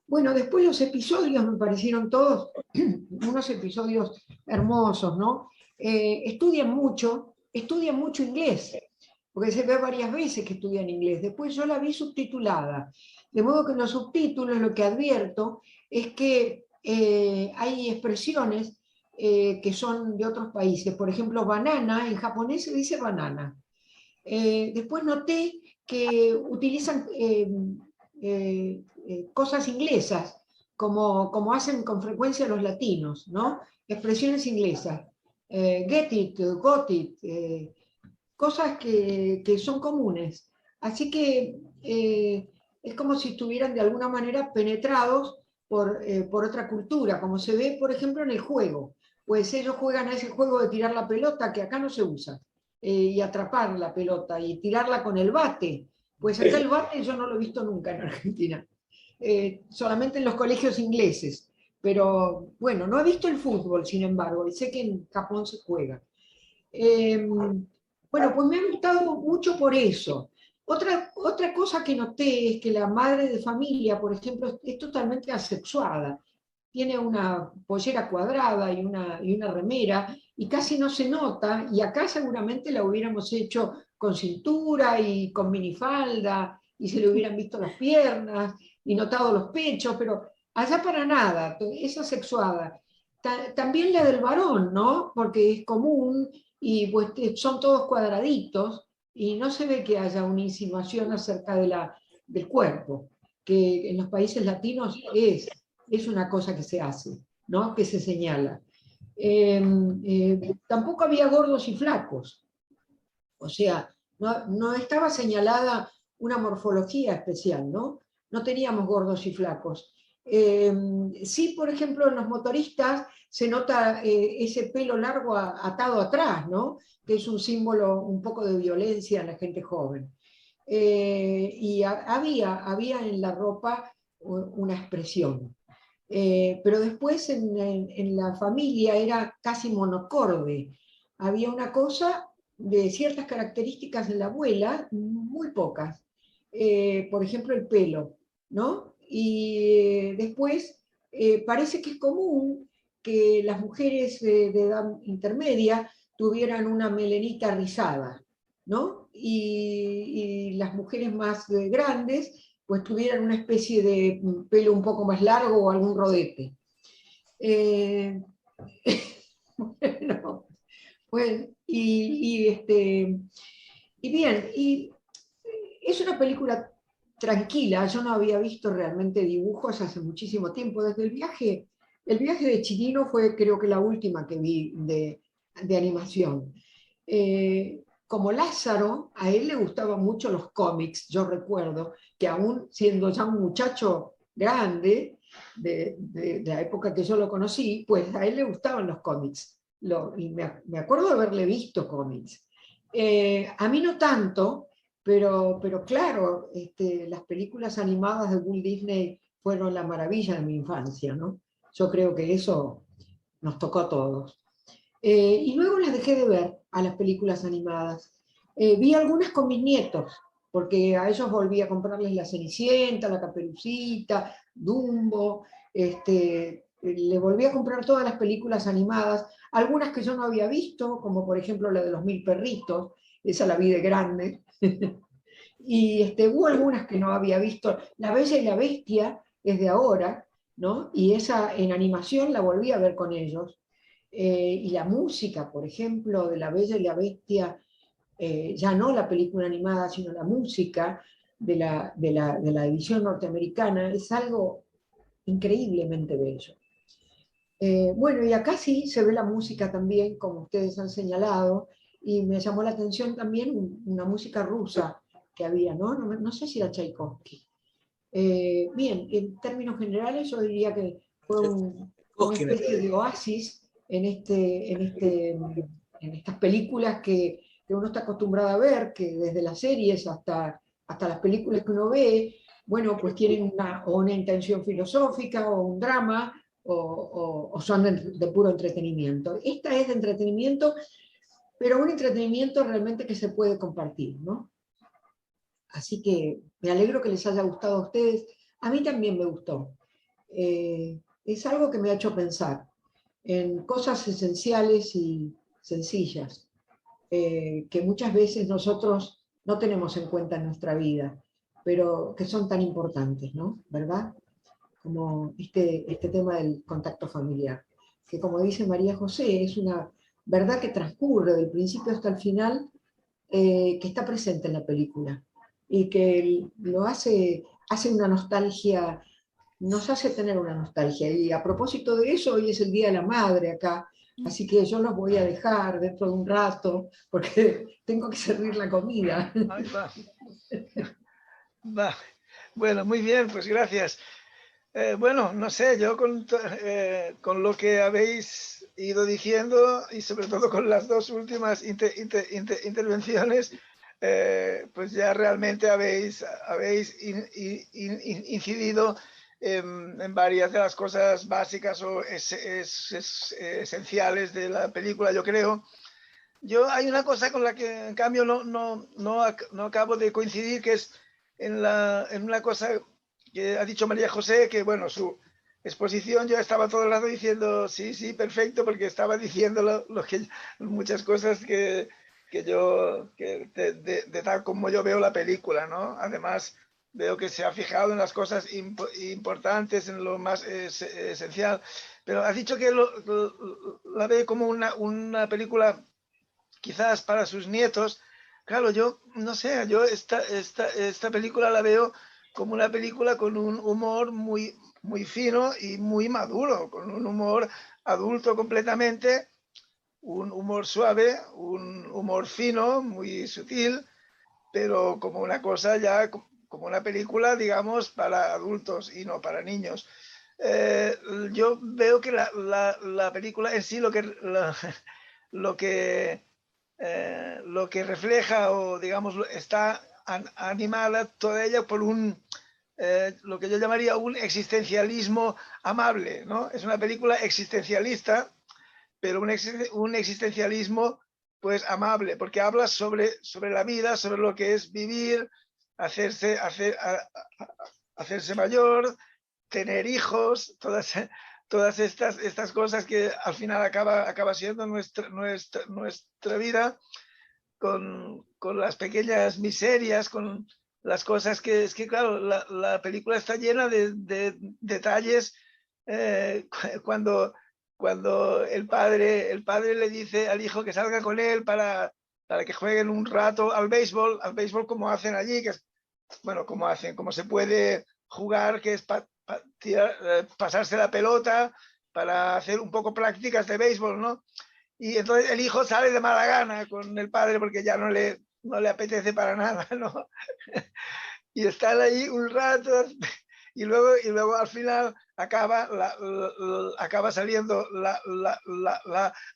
Bueno, después los episodios me parecieron todos unos episodios hermosos, ¿no? Estudian mucho inglés, porque se ve varias veces que estudian inglés. Después yo la vi subtitulada, de modo que en los subtítulos lo que advierto es que hay expresiones que son de otros países. Por ejemplo, banana, en japonés se dice banana. Después noté que utilizan cosas inglesas, como hacen con frecuencia los latinos, ¿no? Expresiones inglesas. Get it, got it, cosas que son comunes. Así que es como si estuvieran de alguna manera penetrados por otra cultura, como se ve, por ejemplo, en el juego. Pues ellos juegan a ese juego de tirar la pelota que acá no se usa. Y atrapar la pelota y tirarla con el bate. Pues acá el bate yo no lo he visto nunca en Argentina, solamente en los colegios ingleses. Pero bueno, no he visto el fútbol, sin embargo, y sé que en Japón se juega. Bueno, pues me ha gustado mucho por eso. Otra cosa que noté es que la madre de familia, por ejemplo, es totalmente asexuada. Tiene una pollera cuadrada y una remera, y casi no se nota, y acá seguramente la hubiéramos hecho con cintura y con minifalda, y se le hubieran visto las piernas y notado los pechos, pero allá para nada, es asexuada. También la del varón, ¿no? Porque es común y pues son todos cuadraditos y no se ve que haya una insinuación acerca del cuerpo, que en los países latinos es una cosa que se hace, ¿no? Que se señala. Tampoco había gordos y flacos, o sea, no estaba señalada una morfología especial, ¿no? No teníamos gordos y flacos. Sí, por ejemplo, en los motoristas se nota ese pelo largo atado atrás, ¿no? Que es un símbolo un poco de violencia en la gente joven. Y había en la ropa una expresión. Pero después en la familia era casi monocorde. Había una cosa de ciertas características de la abuela, muy pocas. Por ejemplo, el pelo, ¿no? Y después parece que es común que las mujeres de edad intermedia tuvieran una melenita rizada, ¿no? Y las mujeres más grandes pues tuvieran una especie de pelo un poco más largo o algún rodete. Bueno, pues, y bien, y es una película tranquila, yo no había visto realmente dibujos hace muchísimo tiempo, desde el viaje de Chihiro fue creo que la última que vi de animación. Como Lázaro, a él le gustaban mucho los cómics, yo recuerdo que aún siendo ya un muchacho grande, de la época que yo lo conocí, pues a él le gustaban los cómics, y me acuerdo de haberle visto cómics. A mí no tanto, pero claro, las películas animadas de Walt Disney fueron la maravilla de mi infancia, ¿no? Yo creo que eso nos tocó a todos. Y luego las dejé de ver a las películas animadas. Vi algunas con mis nietos, porque a ellos volví a comprarles La Cenicienta, La Caperucita, Dumbo, le volví a comprar todas las películas animadas, algunas que yo no había visto, como por ejemplo la de los 1000 perritos, esa la vi de grande, y hubo algunas que no había visto. La Bella y la Bestia es de ahora, ¿no? Y esa en animación la volví a ver con ellos. Y la música, por ejemplo, de La Bella y la Bestia, ya no la película animada, sino la música de la edición norteamericana, es algo increíblemente bello. Bueno, y acá sí se ve la música también, como ustedes han señalado, y me llamó la atención también una música rusa que había, ¿no? No sé si era Tchaikovsky. Bien, en términos generales yo diría que fue una especie de oasis en estas películas que uno está acostumbrado a ver, que desde las series hasta las películas que uno ve, bueno, pues tienen una intención filosófica o un drama o son de puro entretenimiento. Esta es de entretenimiento, pero un entretenimiento realmente que se puede compartir, ¿no? Así que me alegro que les haya gustado a ustedes. A mí también me gustó. Es algo que me ha hecho pensar en cosas esenciales y sencillas, que muchas veces nosotros no tenemos en cuenta en nuestra vida, pero que son tan importantes, ¿no? ¿Verdad? Como este tema del contacto familiar, que como dice María José, es una verdad que transcurre del principio hasta el final, que está presente en la película y que lo hace una nostalgia, nos hace tener una nostalgia. Y a propósito de eso, hoy es el Día de la Madre acá, así que yo los voy a dejar dentro de un rato porque tengo que servir la comida. Ahí va. Va. Bueno, muy bien, pues gracias. Bueno, no sé, yo con lo que habéis ido diciendo y sobre todo con las dos últimas intervenciones, pues ya realmente habéis incidido en varias de las cosas básicas o esenciales de la película, yo creo. Hay una cosa con la que en cambio no acabo de coincidir, que es en una cosa que ha dicho María José, que bueno, su exposición yo estaba todo el rato diciendo sí, sí, perfecto, porque estaba diciendo muchas cosas que de tal como yo veo la película, ¿no? Además, veo que se ha fijado en las cosas importantes, en lo más esencial, pero ha dicho que la ve como una película quizás para sus nietos. Claro, yo no sé, yo esta película la veo como una película con un humor muy, muy fino y muy maduro, con un humor adulto completamente, un humor suave, un humor fino, muy sutil, pero como una cosa ya, como una película, digamos, para adultos y no para niños. Yo veo que la película en sí lo que refleja o digamos está animada toda ella por lo que yo llamaría un existencialismo amable, ¿no? Es una película existencialista, pero un existencialismo pues amable, porque habla sobre la vida, sobre lo que es vivir, hacerse mayor, tener hijos, todas estas cosas que al final acaba siendo nuestra vida, con las pequeñas miserias, con las cosas que es que, claro, la película está llena de detalles. Cuando el padre le dice al hijo que salga con él para que jueguen un rato al béisbol como hacen allí, que bueno, como hacen, como se puede jugar, que es pasarse la pelota para hacer un poco prácticas de béisbol, ¿no? Y entonces el hijo sale de mala gana con el padre porque ya no le apetece para nada, ¿no? Y están ahí un rato y luego al final acaba saliendo la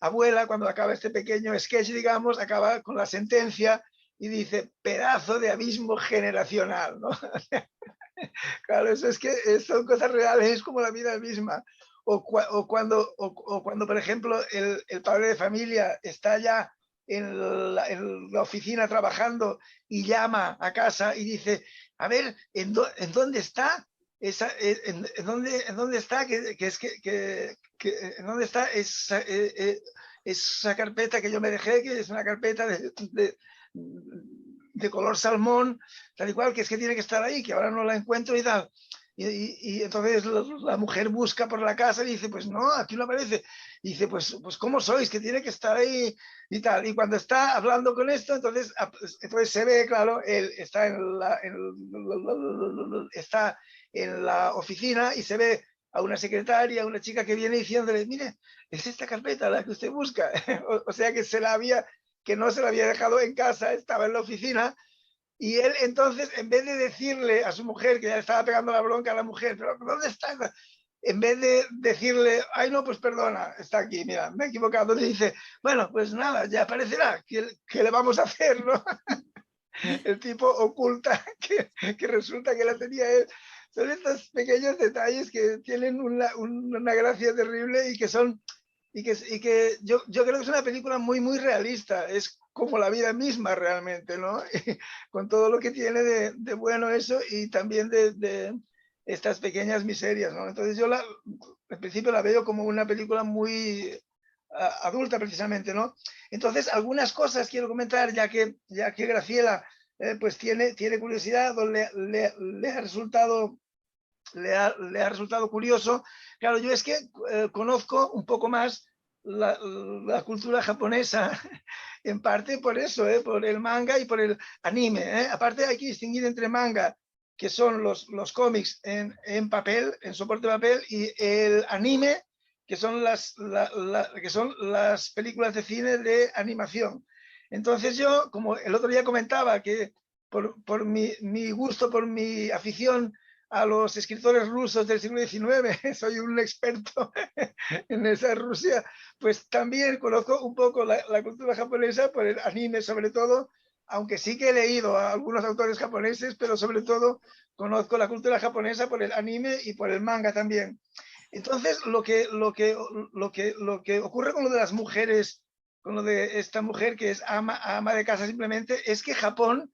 abuela, cuando acaba este pequeño sketch, digamos, acaba con la sentencia y dice, pedazo de abismo generacional, ¿no? Claro, eso es que son cosas reales, es como la vida misma. O cuando, por ejemplo, el padre de familia está ya en la oficina trabajando y llama a casa y dice, a ver, ¿en dónde está? ¿En dónde está? ¿En dónde está esa carpeta que yo me dejé, que es una carpeta de color salmón, tal y cual, que es que tiene que estar ahí, que ahora no la encuentro y tal. Y entonces la mujer busca por la casa y dice, pues no, aquí no aparece. Y dice, pues ¿cómo sois? Que tiene que estar ahí y tal. Y cuando está hablando con esto, entonces se ve, claro, él está está en la oficina y se ve a una secretaria, a una chica que viene diciéndole, mire, es esta carpeta la que usted busca. O sea que no se la había dejado en casa, estaba en la oficina. Y él entonces, en vez de decirle a su mujer, que ya estaba pegando la bronca a la mujer, pero ¿dónde está? En vez de decirle, ay no, pues perdona, está aquí, mira, me he equivocado, le dice, bueno, pues nada, ya aparecerá, ¿qué le vamos a hacer, no? El tipo oculta que resulta que la tenía él. Son estos pequeños detalles que tienen una gracia terrible y que son y que yo creo que es una película muy, muy realista, es como la vida misma realmente, ¿no? Con todo lo que tiene de bueno eso y también de estas pequeñas miserias, ¿no? Entonces yo al principio la veo como una película muy adulta precisamente, ¿no? Entonces algunas cosas quiero comentar, ya que Graciela pues tiene curiosidad o le ha resultado le ha resultado curioso. Claro, yo es que conozco un poco más la cultura japonesa, en parte por eso, por el manga y por el anime. Aparte hay que distinguir entre manga, que son los cómics en papel, en soporte de papel, y el anime, que son que son las películas de cine de animación. Entonces yo, como el otro día comentaba, que por mi gusto, por mi afición a los escritores rusos del siglo XIX, soy un experto en esa Rusia, pues también conozco un poco la cultura japonesa por el anime sobre todo, aunque sí que he leído a algunos autores japoneses, pero sobre todo conozco la cultura japonesa por el anime y por el manga también. Entonces, lo que ocurre con lo de las mujeres, con lo de esta mujer que es ama de casa simplemente, es que Japón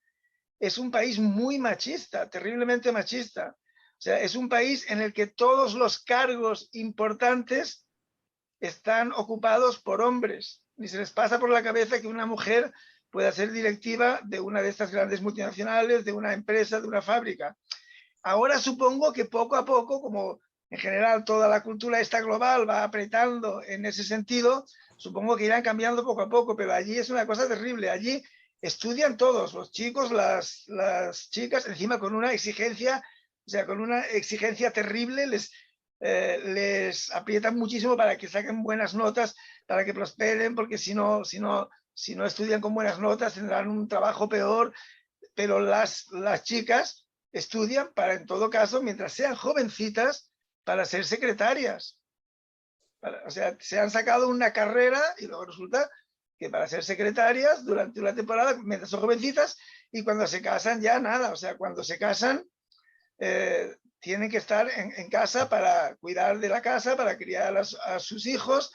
es un país muy machista, terriblemente machista. O sea, es un país en el que todos los cargos importantes están ocupados por hombres. Ni se les pasa por la cabeza que una mujer pueda ser directiva de una de estas grandes multinacionales, de una empresa, de una fábrica. Ahora supongo que poco a poco, como en general toda la cultura esta global va apretando en ese sentido, supongo que irán cambiando poco a poco, pero allí es una cosa terrible. Allí estudian todos, los chicos, las chicas, encima con una exigencia, o sea, con una exigencia terrible, les aprietan muchísimo para que saquen buenas notas, para que prosperen, porque si no estudian con buenas notas tendrán un trabajo peor, pero las chicas estudian para, en todo caso, mientras sean jovencitas, para ser secretarias. O sea, se han sacado una carrera y luego resulta que para ser secretarias durante una temporada, mientras son jovencitas, y cuando se casan ya nada. O sea, cuando se casan, tienen que estar en casa para cuidar de la casa, para criar a sus hijos,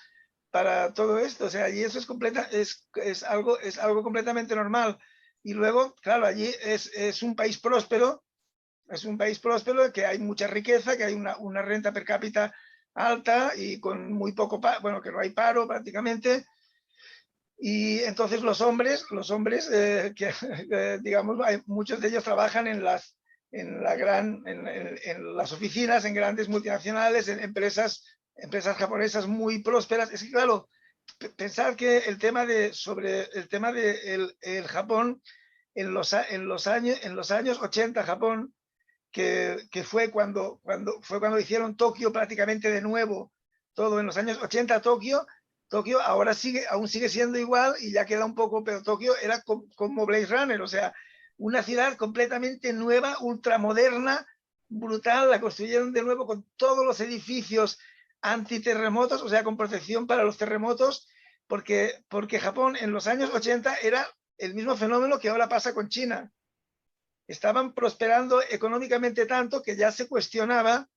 para todo esto. O sea, allí eso es algo completamente normal. Y luego, claro, allí es un país próspero, que hay mucha riqueza, que hay una renta per cápita alta y con muy poco, bueno, que no hay paro prácticamente. Y entonces los hombres digamos, muchos de ellos trabajan en las oficinas, en grandes multinacionales, en empresas japonesas muy prósperas. Es que, claro, pensar que sobre el tema de el Japón en los años 80 Japón, que fue cuando hicieron Tokio prácticamente de nuevo, todo en los años 80 Tokio ahora aún sigue siendo igual y ya queda un poco, pero Tokio era como Blade Runner, o sea, una ciudad completamente nueva, ultramoderna, brutal, la construyeron de nuevo con todos los edificios antiterremotos, o sea, con protección para los terremotos, porque Japón en los años 80 era el mismo fenómeno que ahora pasa con China. Estaban prosperando económicamente tanto que ya se cuestionaba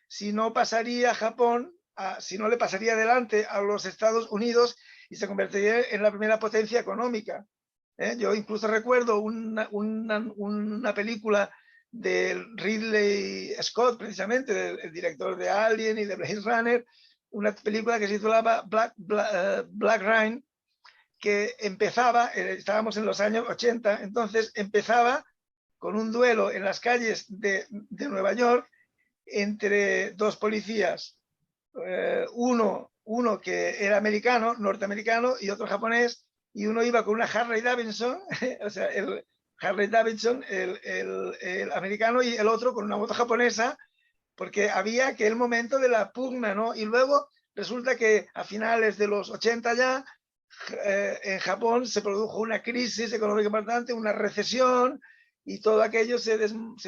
si no pasaría Japón, si no le pasaría delante a los Estados Unidos y se convertiría en la primera potencia económica. Yo incluso recuerdo una película de Ridley Scott, precisamente, el director de Alien y de Blade Runner, una película que se titulaba Black Rain, que empezaba, estábamos en los años 80, entonces empezaba con un duelo en las calles de Nueva York entre dos policías, uno que era americano, norteamericano, y otro japonés, y uno iba con una Harley Davidson, o sea, el Harley Davidson, el americano, y el otro con una moto japonesa, porque había aquel momento de la pugna, ¿no? Y luego resulta que a finales de los 80 ya, en Japón se produjo una crisis económica importante, una recesión, y todo aquello se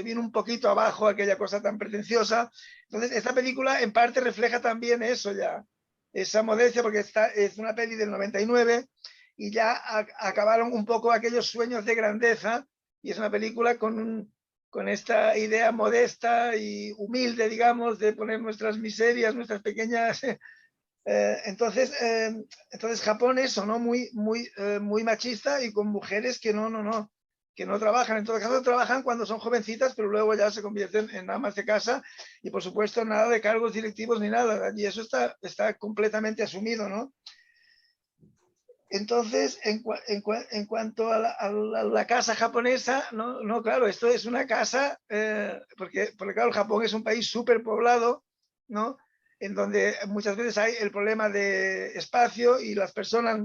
vino un poquito abajo, aquella cosa tan pretenciosa. Entonces, esta película en parte refleja también eso ya, esa modestia, porque es una peli del 99 y ya acabaron un poco aquellos sueños de grandeza, y es una película con esta idea modesta y humilde, digamos, de poner nuestras miserias, nuestras pequeñas... entonces Japón eso, ¿no? Muy machista y con mujeres que que no trabajan. En todo caso trabajan cuando son jovencitas, pero luego ya se convierten en amas de casa y por supuesto nada de cargos directivos ni nada. Y eso está completamente asumido, ¿no? Entonces, en cuanto a la casa japonesa, no, claro, esto es una casa, porque claro, Japón es un país súper poblado, ¿no? En donde muchas veces hay el problema de espacio y las personas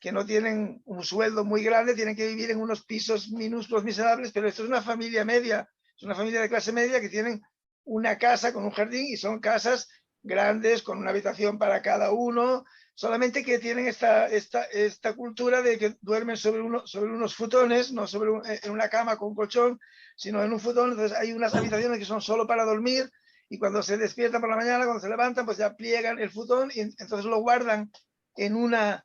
que no tienen un sueldo muy grande tienen que vivir en unos pisos minúsculos, miserables, pero esto es una familia media, es una familia de clase media que tienen una casa con un jardín y son casas grandes con una habitación para cada uno, solamente que tienen esta cultura de que duermen sobre unos futones, no en una cama con colchón, sino en un futón. Entonces hay unas habitaciones que son solo para dormir y cuando se despiertan por la mañana, cuando se levantan, pues ya pliegan el futón y entonces lo guardan en una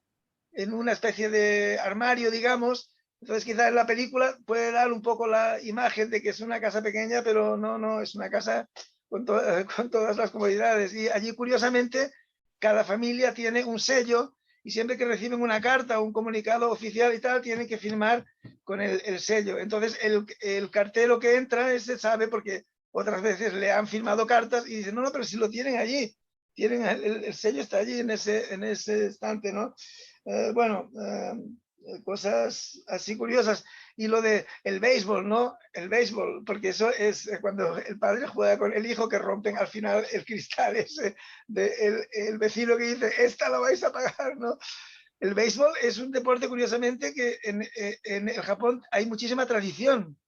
especie de armario, digamos. Entonces quizás en la película puede dar un poco la imagen de que es una casa pequeña, pero no, es una casa con todas las comodidades. Y allí, curiosamente, cada familia tiene un sello y siempre que reciben una carta o un comunicado oficial y tal, tienen que firmar con el sello. Entonces el cartero que entra, ese sabe porque otras veces le han firmado cartas y dicen, no, pero si lo tienen allí, el sello está allí en ese estante, ¿no? Cosas así curiosas. Y lo de el béisbol, ¿no? El béisbol, porque eso es cuando el padre juega con el hijo que rompen al final el cristal ese el vecino que dice, esta la vais a pagar, ¿no? El béisbol es un deporte, curiosamente, que en el Japón hay muchísima tradición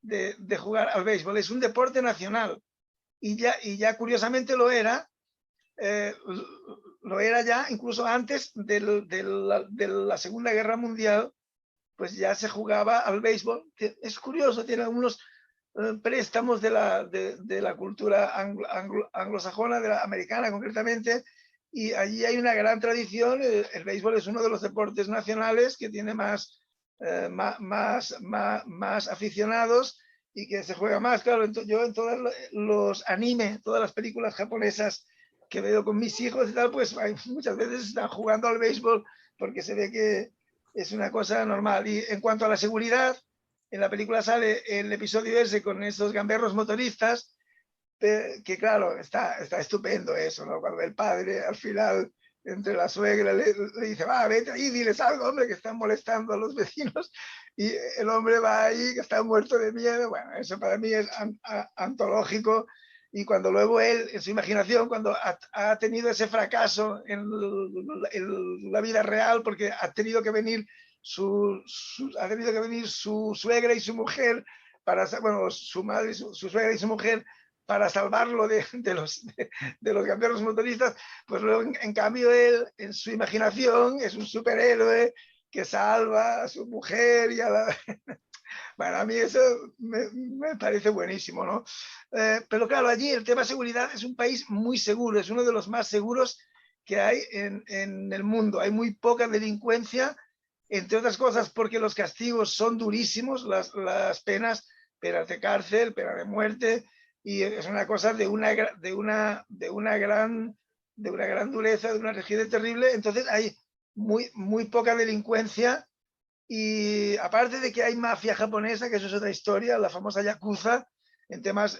de jugar al béisbol. Es un deporte nacional. Y ya curiosamente lo era ya incluso antes de la Segunda Guerra Mundial, pues ya se jugaba al béisbol. Es curioso, tiene algunos préstamos de la cultura anglosajona, de la americana concretamente, y allí hay una gran tradición. El béisbol es uno de los deportes nacionales que tiene más aficionados y que se juega más. Claro, yo en todos los anime, todas las películas japonesas que veo con mis hijos y tal, pues muchas veces están jugando al béisbol porque se ve que es una cosa normal. Y en cuanto a la seguridad, en la película sale el episodio ese con esos gamberros motoristas, que claro, está estupendo eso, ¿no? Cuando el padre al final, entre la suegra, le dice, va, vete ahí, diles algo, hombre, que están molestando a los vecinos, y el hombre va ahí, que está muerto de miedo. Bueno, eso para mí es antológico. Y cuando luego él, en su imaginación, cuando ha tenido ese fracaso en la vida real, porque ha tenido que venir ha tenido que venir su suegra y su mujer, bueno, su madre, su suegra y su mujer, para salvarlo de los gamberros motoristas. Pues luego, en cambio, él, en su imaginación, es un superhéroe que salva a su mujer y a la... Bueno, a mí eso me parece buenísimo, ¿no? Pero claro, allí el tema de seguridad es un país muy seguro, es uno de los más seguros que hay en el mundo. Hay muy poca delincuencia, entre otras cosas porque los castigos son durísimos, las penas, penas de cárcel, pena de muerte, y es una cosa de una gran dureza, de una rigidez terrible. Entonces hay muy poca delincuencia. Y aparte de que hay mafia japonesa, que eso es otra historia, la famosa Yakuza, en temas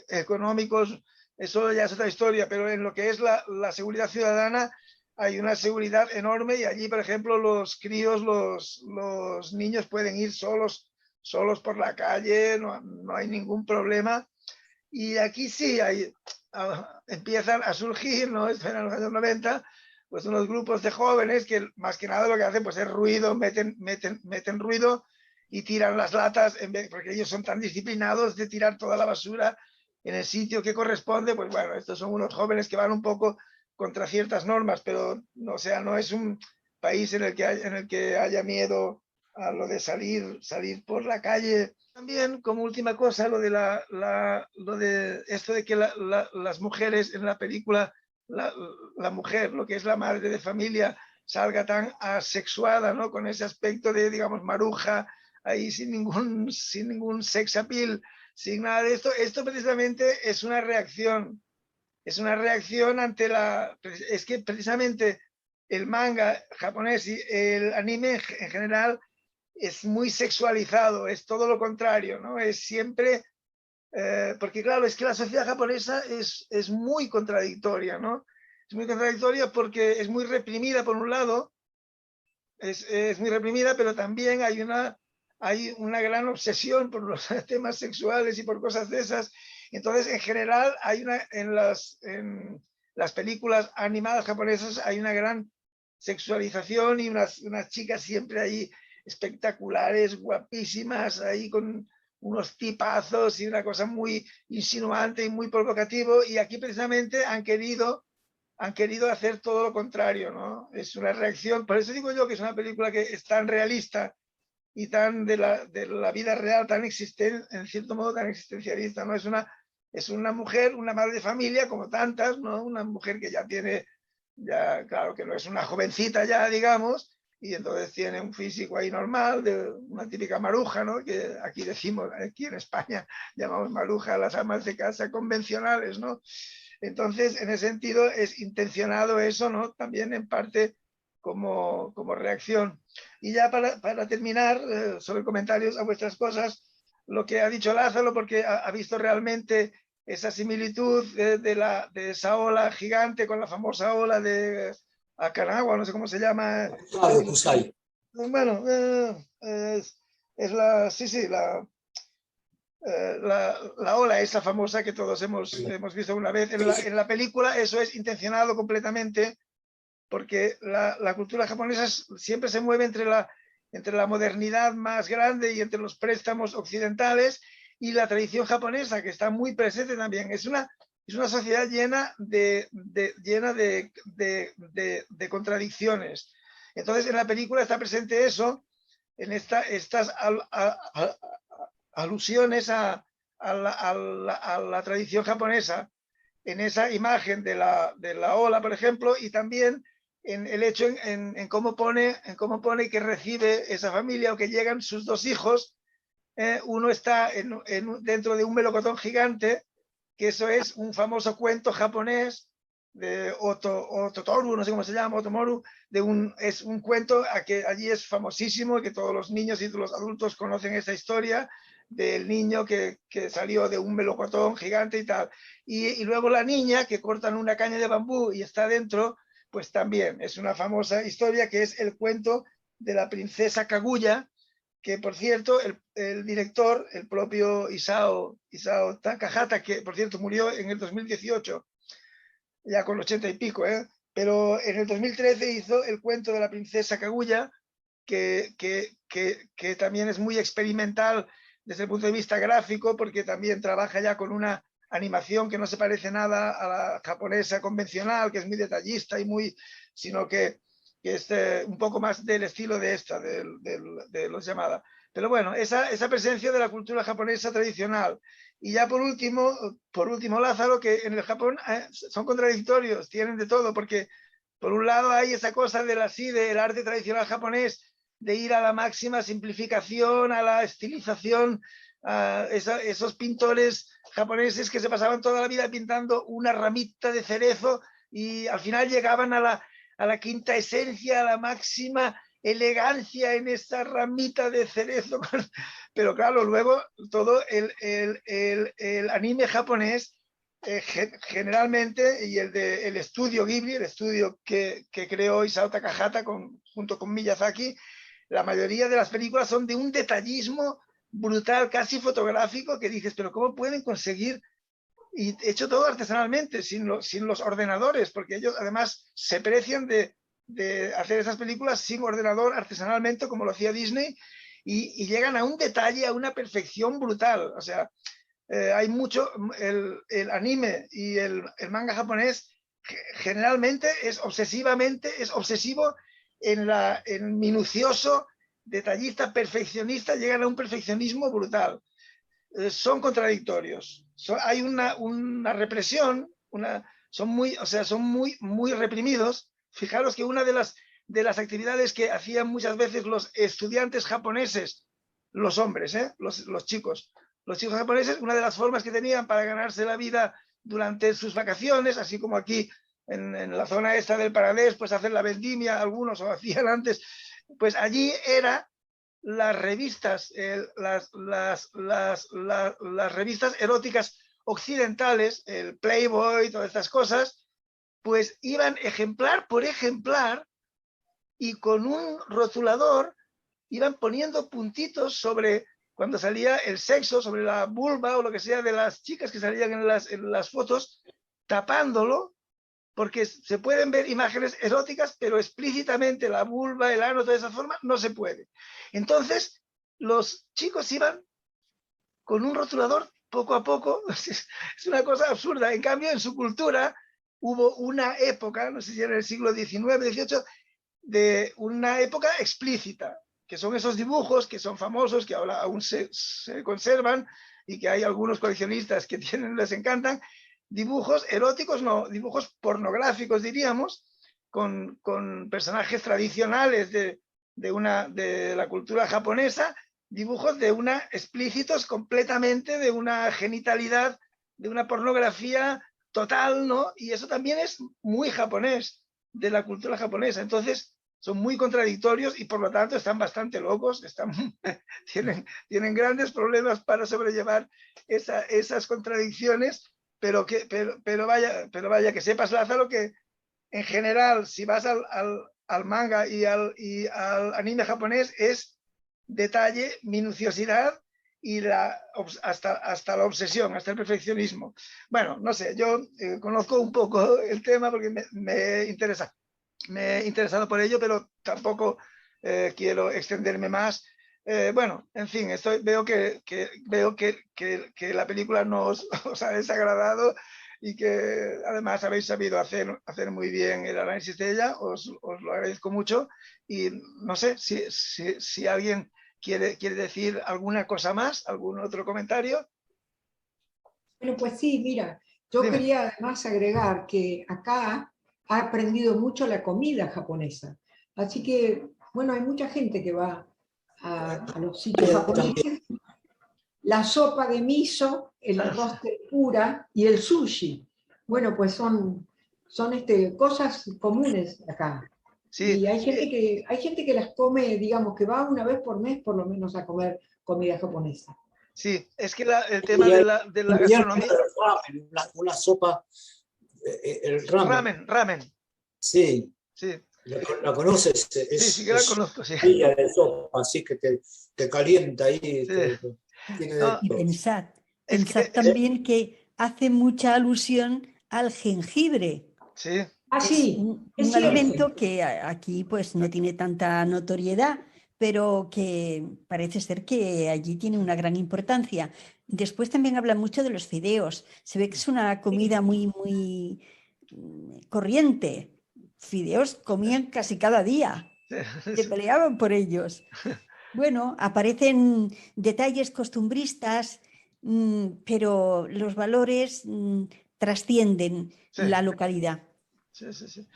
económicos, eso ya es otra historia, pero en lo que es la seguridad ciudadana hay una seguridad enorme, y allí, por ejemplo, los críos, los niños pueden ir solos por la calle, no hay ningún problema. Y aquí sí empiezan a surgir, ¿no? Esto en los años 90, pues unos grupos de jóvenes que más que nada lo que hacen pues es ruido, meten ruido y tiran las latas, porque ellos son tan disciplinados de tirar toda la basura en el sitio que corresponde. Pues bueno, estos son unos jóvenes que van un poco contra ciertas normas, pero no, o sea, no es un país en el que haya miedo a lo de salir por la calle. También, como última cosa, lo de esto de que las mujeres en la película, la mujer, lo que es la madre de familia, salga tan asexuada, ¿no? Con ese aspecto de, digamos, maruja, ahí sin ningún sex appeal, sin nada de esto. Esto precisamente es una reacción ante es que precisamente el manga japonés y el anime en general es muy sexualizado, es todo lo contrario, ¿no? Es siempre, porque claro, es que la sociedad japonesa es muy contradictoria, ¿no? Es muy contradictoria porque es muy reprimida por un lado, es muy reprimida, pero también hay una gran obsesión por los temas sexuales y por cosas de esas. Entonces, en general, en las películas animadas japonesas hay una gran sexualización, y unas chicas siempre ahí espectaculares, guapísimas, ahí con unos tipazos y una cosa muy insinuante y muy provocativo. Y aquí precisamente han querido hacer todo lo contrario, ¿no? Es una reacción, por eso digo yo que es una película que es tan realista y tan de la vida real, tan existente, en cierto modo tan existencialista, ¿no? Es una mujer, una madre de familia como tantas, ¿no? Una mujer que ya tiene, ya claro que no es una jovencita ya, digamos, y entonces tiene un físico ahí normal, de una típica maruja, ¿no? Que aquí decimos, aquí en España llamamos maruja a las amas de casa convencionales, ¿no? Entonces, en ese sentido, es intencionado eso, ¿no? También en parte como reacción. Y ya para terminar, sobre comentarios a vuestras cosas, lo que ha dicho Lázaro, porque ha visto realmente esa similitud de esa ola gigante con la famosa ola de Okinawa, no sé cómo se llama. Claro, Kusai. Bueno, es la ola esa famosa que todos hemos visto una vez. En la película eso es intencionado completamente, porque la cultura japonesa siempre se mueve entre la modernidad más grande y entre los préstamos occidentales y la tradición japonesa, que está muy presente también. Es una sociedad llena de contradicciones. Entonces, en la película está presente eso, en estas alusiones a la tradición japonesa, en esa imagen de la ola, por ejemplo, y también en el hecho en cómo pone que recibe esa familia, o que llegan sus dos hijos. Uno está dentro de un melocotón gigante, que eso es un famoso cuento japonés de Ototoru, no sé cómo se llama, Otomoru, es un cuento que allí es famosísimo, que todos los niños y todos los adultos conocen esa historia del niño que salió de un melocotón gigante y tal. Y luego la niña, que cortan una caña de bambú y está dentro, pues también es una famosa historia, que es el cuento de la princesa Kaguya, que por cierto, el director, el propio Isao Takahata, que por cierto murió en el 2018, ya con 80 y pico, pero en el 2013 hizo el cuento de la princesa Kaguya, que también es muy experimental desde el punto de vista gráfico, porque también trabaja ya con una animación que no se parece nada a la japonesa convencional, que es muy detallista y muy, sino que es un poco más del estilo de esta, de los Yamada. Pero bueno, esa presencia de la cultura japonesa tradicional. Y ya por último, Lázaro, que en el Japón son contradictorios, tienen de todo, porque por un lado hay esa cosa del arte tradicional japonés, de ir a la máxima simplificación, a la estilización, a esos pintores japoneses que se pasaban toda la vida pintando una ramita de cerezo y al final llegaban a la quinta esencia, a la máxima elegancia en esa ramita de cerezo. Pero claro, luego todo el anime japonés, generalmente, y el estudio Ghibli, el estudio que creó Isao Takahata junto con Miyazaki, la mayoría de las películas son de un detallismo brutal, casi fotográfico, que dices, pero ¿cómo pueden conseguir? Y hecho todo artesanalmente, sin los ordenadores, porque ellos además se precian de hacer esas películas sin ordenador, artesanalmente, como lo hacía Disney, y llegan a un detalle, a una perfección brutal. O sea, hay mucho, el anime y el manga japonés generalmente es obsesivo en minucioso, detallista, perfeccionista, llegan a un perfeccionismo brutal. Son contradictorios. Hay una represión, son muy reprimidos. Fijaros que una de las actividades que hacían muchas veces los estudiantes japoneses, los hombres, los chicos japoneses, una de las formas que tenían para ganarse la vida durante sus vacaciones, así como aquí en la zona esta del Paradés, pues hacer la vendimia, algunos o hacían antes, pues allí era las revistas, las revistas eróticas occidentales, el Playboy, todas estas cosas, pues iban ejemplar por ejemplar y con un rotulador iban poniendo puntitos sobre cuando salía el sexo, sobre la vulva o lo que sea de las chicas que salían en las fotos, tapándolo, porque se pueden ver imágenes eróticas, pero explícitamente la vulva, el ano, toda esa forma, no se puede. Entonces, los chicos iban con un rotulador poco a poco, es una cosa absurda. En cambio, en su cultura hubo una época, no sé si era el siglo XIX, XVIII, de una época explícita, que son esos dibujos que son famosos, que ahora aún se conservan y que hay algunos coleccionistas que les encantan, dibujos eróticos, no, dibujos pornográficos, diríamos, con personajes tradicionales de la cultura japonesa, dibujos explícitos completamente, de una genitalidad, de una pornografía total, ¿no? Y eso también es muy japonés, de la cultura japonesa. Entonces, son muy contradictorios y por lo tanto están bastante locos, tienen grandes problemas para sobrellevar esas contradicciones, pero vaya, que sepas, Lázaro, que en general, si vas al manga y al anime japonés, detalle, minuciosidad y hasta la obsesión, hasta el perfeccionismo. Bueno, no sé, yo conozco un poco el tema porque me he interesado por ello, pero tampoco quiero extenderme más. Bueno, en fin, veo que la película no os ha desagradado y que además habéis sabido hacer muy bien el análisis de ella. Os lo agradezco mucho y no sé si alguien quiere decir alguna cosa más, algún otro comentario. Bueno, pues sí, mira, yo Dime. quería además agregar que acá ha aprendido mucho la comida japonesa. Así que, bueno, hay mucha gente que va a los sitios japoneses. La sopa de miso, el arroz tempura y el sushi. Bueno, pues son cosas comunes acá. Sí. Y hay gente que las come, digamos, que va una vez por mes por lo menos a comer comida japonesa. Sí, es que el tema de la gastronomía... Una sopa, el ramen. Ramen. Sí. Sí. ¿La conoces? Sí, que la conozco, sí. De sopa, así que te calienta ahí. Sí. Y pensad también que hace mucha alusión al jengibre. Sí. Ah, sí, un alimento que aquí pues no tiene tanta notoriedad, pero que parece ser que allí tiene una gran importancia. Después también habla mucho de los fideos. Se ve que es una comida muy corriente. Fideos comían casi cada día. Se peleaban por ellos. Bueno, aparecen detalles costumbristas, pero los valores trascienden Sí, la localidad. sí, sí, sí.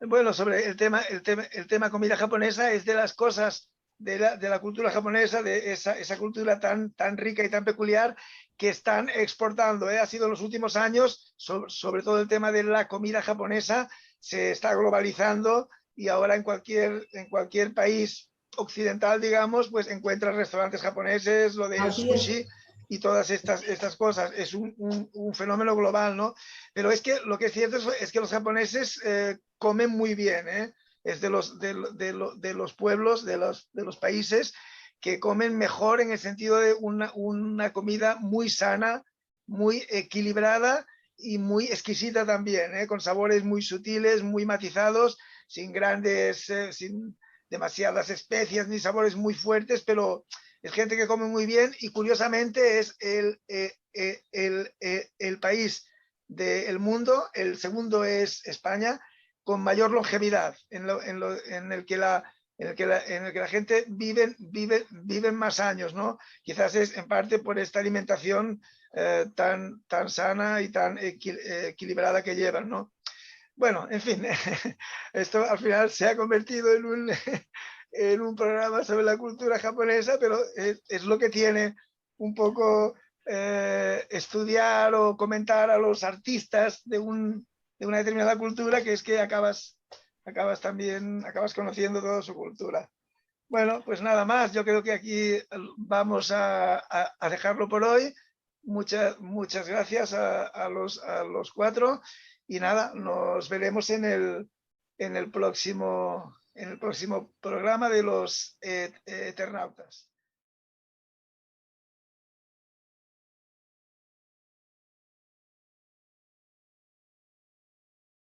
Bueno, sobre el tema comida japonesa es de las cosas de la cultura japonesa, de esa cultura tan rica y tan peculiar que están exportando. Ha sido en los últimos años, sobre todo el tema de la comida japonesa, se está globalizando y ahora en cualquier país occidental, digamos, pues encuentras restaurantes japoneses, lo del Así es. sushi y todas estas cosas. Es un fenómeno global, ¿no? Pero es que lo que es cierto es que los japoneses comen muy bien, ¿eh? Es de los pueblos, de los países que comen mejor en el sentido de una comida muy sana, muy equilibrada y muy exquisita también, con sabores muy sutiles, muy matizados, sin sin demasiadas especias ni sabores muy fuertes, pero es gente que come muy bien y curiosamente es el país del mundo, el segundo es España, con mayor longevidad, en el que la gente vive más años, ¿no? Quizás es en parte por esta alimentación tan sana y tan equilibrada que llevan, ¿no? Bueno, en fin, esto al final se ha convertido en un programa sobre la cultura japonesa, pero es lo que tiene un poco estudiar o comentar a los artistas de una determinada cultura, que es que acabas conociendo toda su cultura. Bueno, pues nada más, yo creo que aquí vamos a dejarlo por hoy. Muchas gracias a los cuatro y nada, nos veremos en el próximo programa de los Eternautas.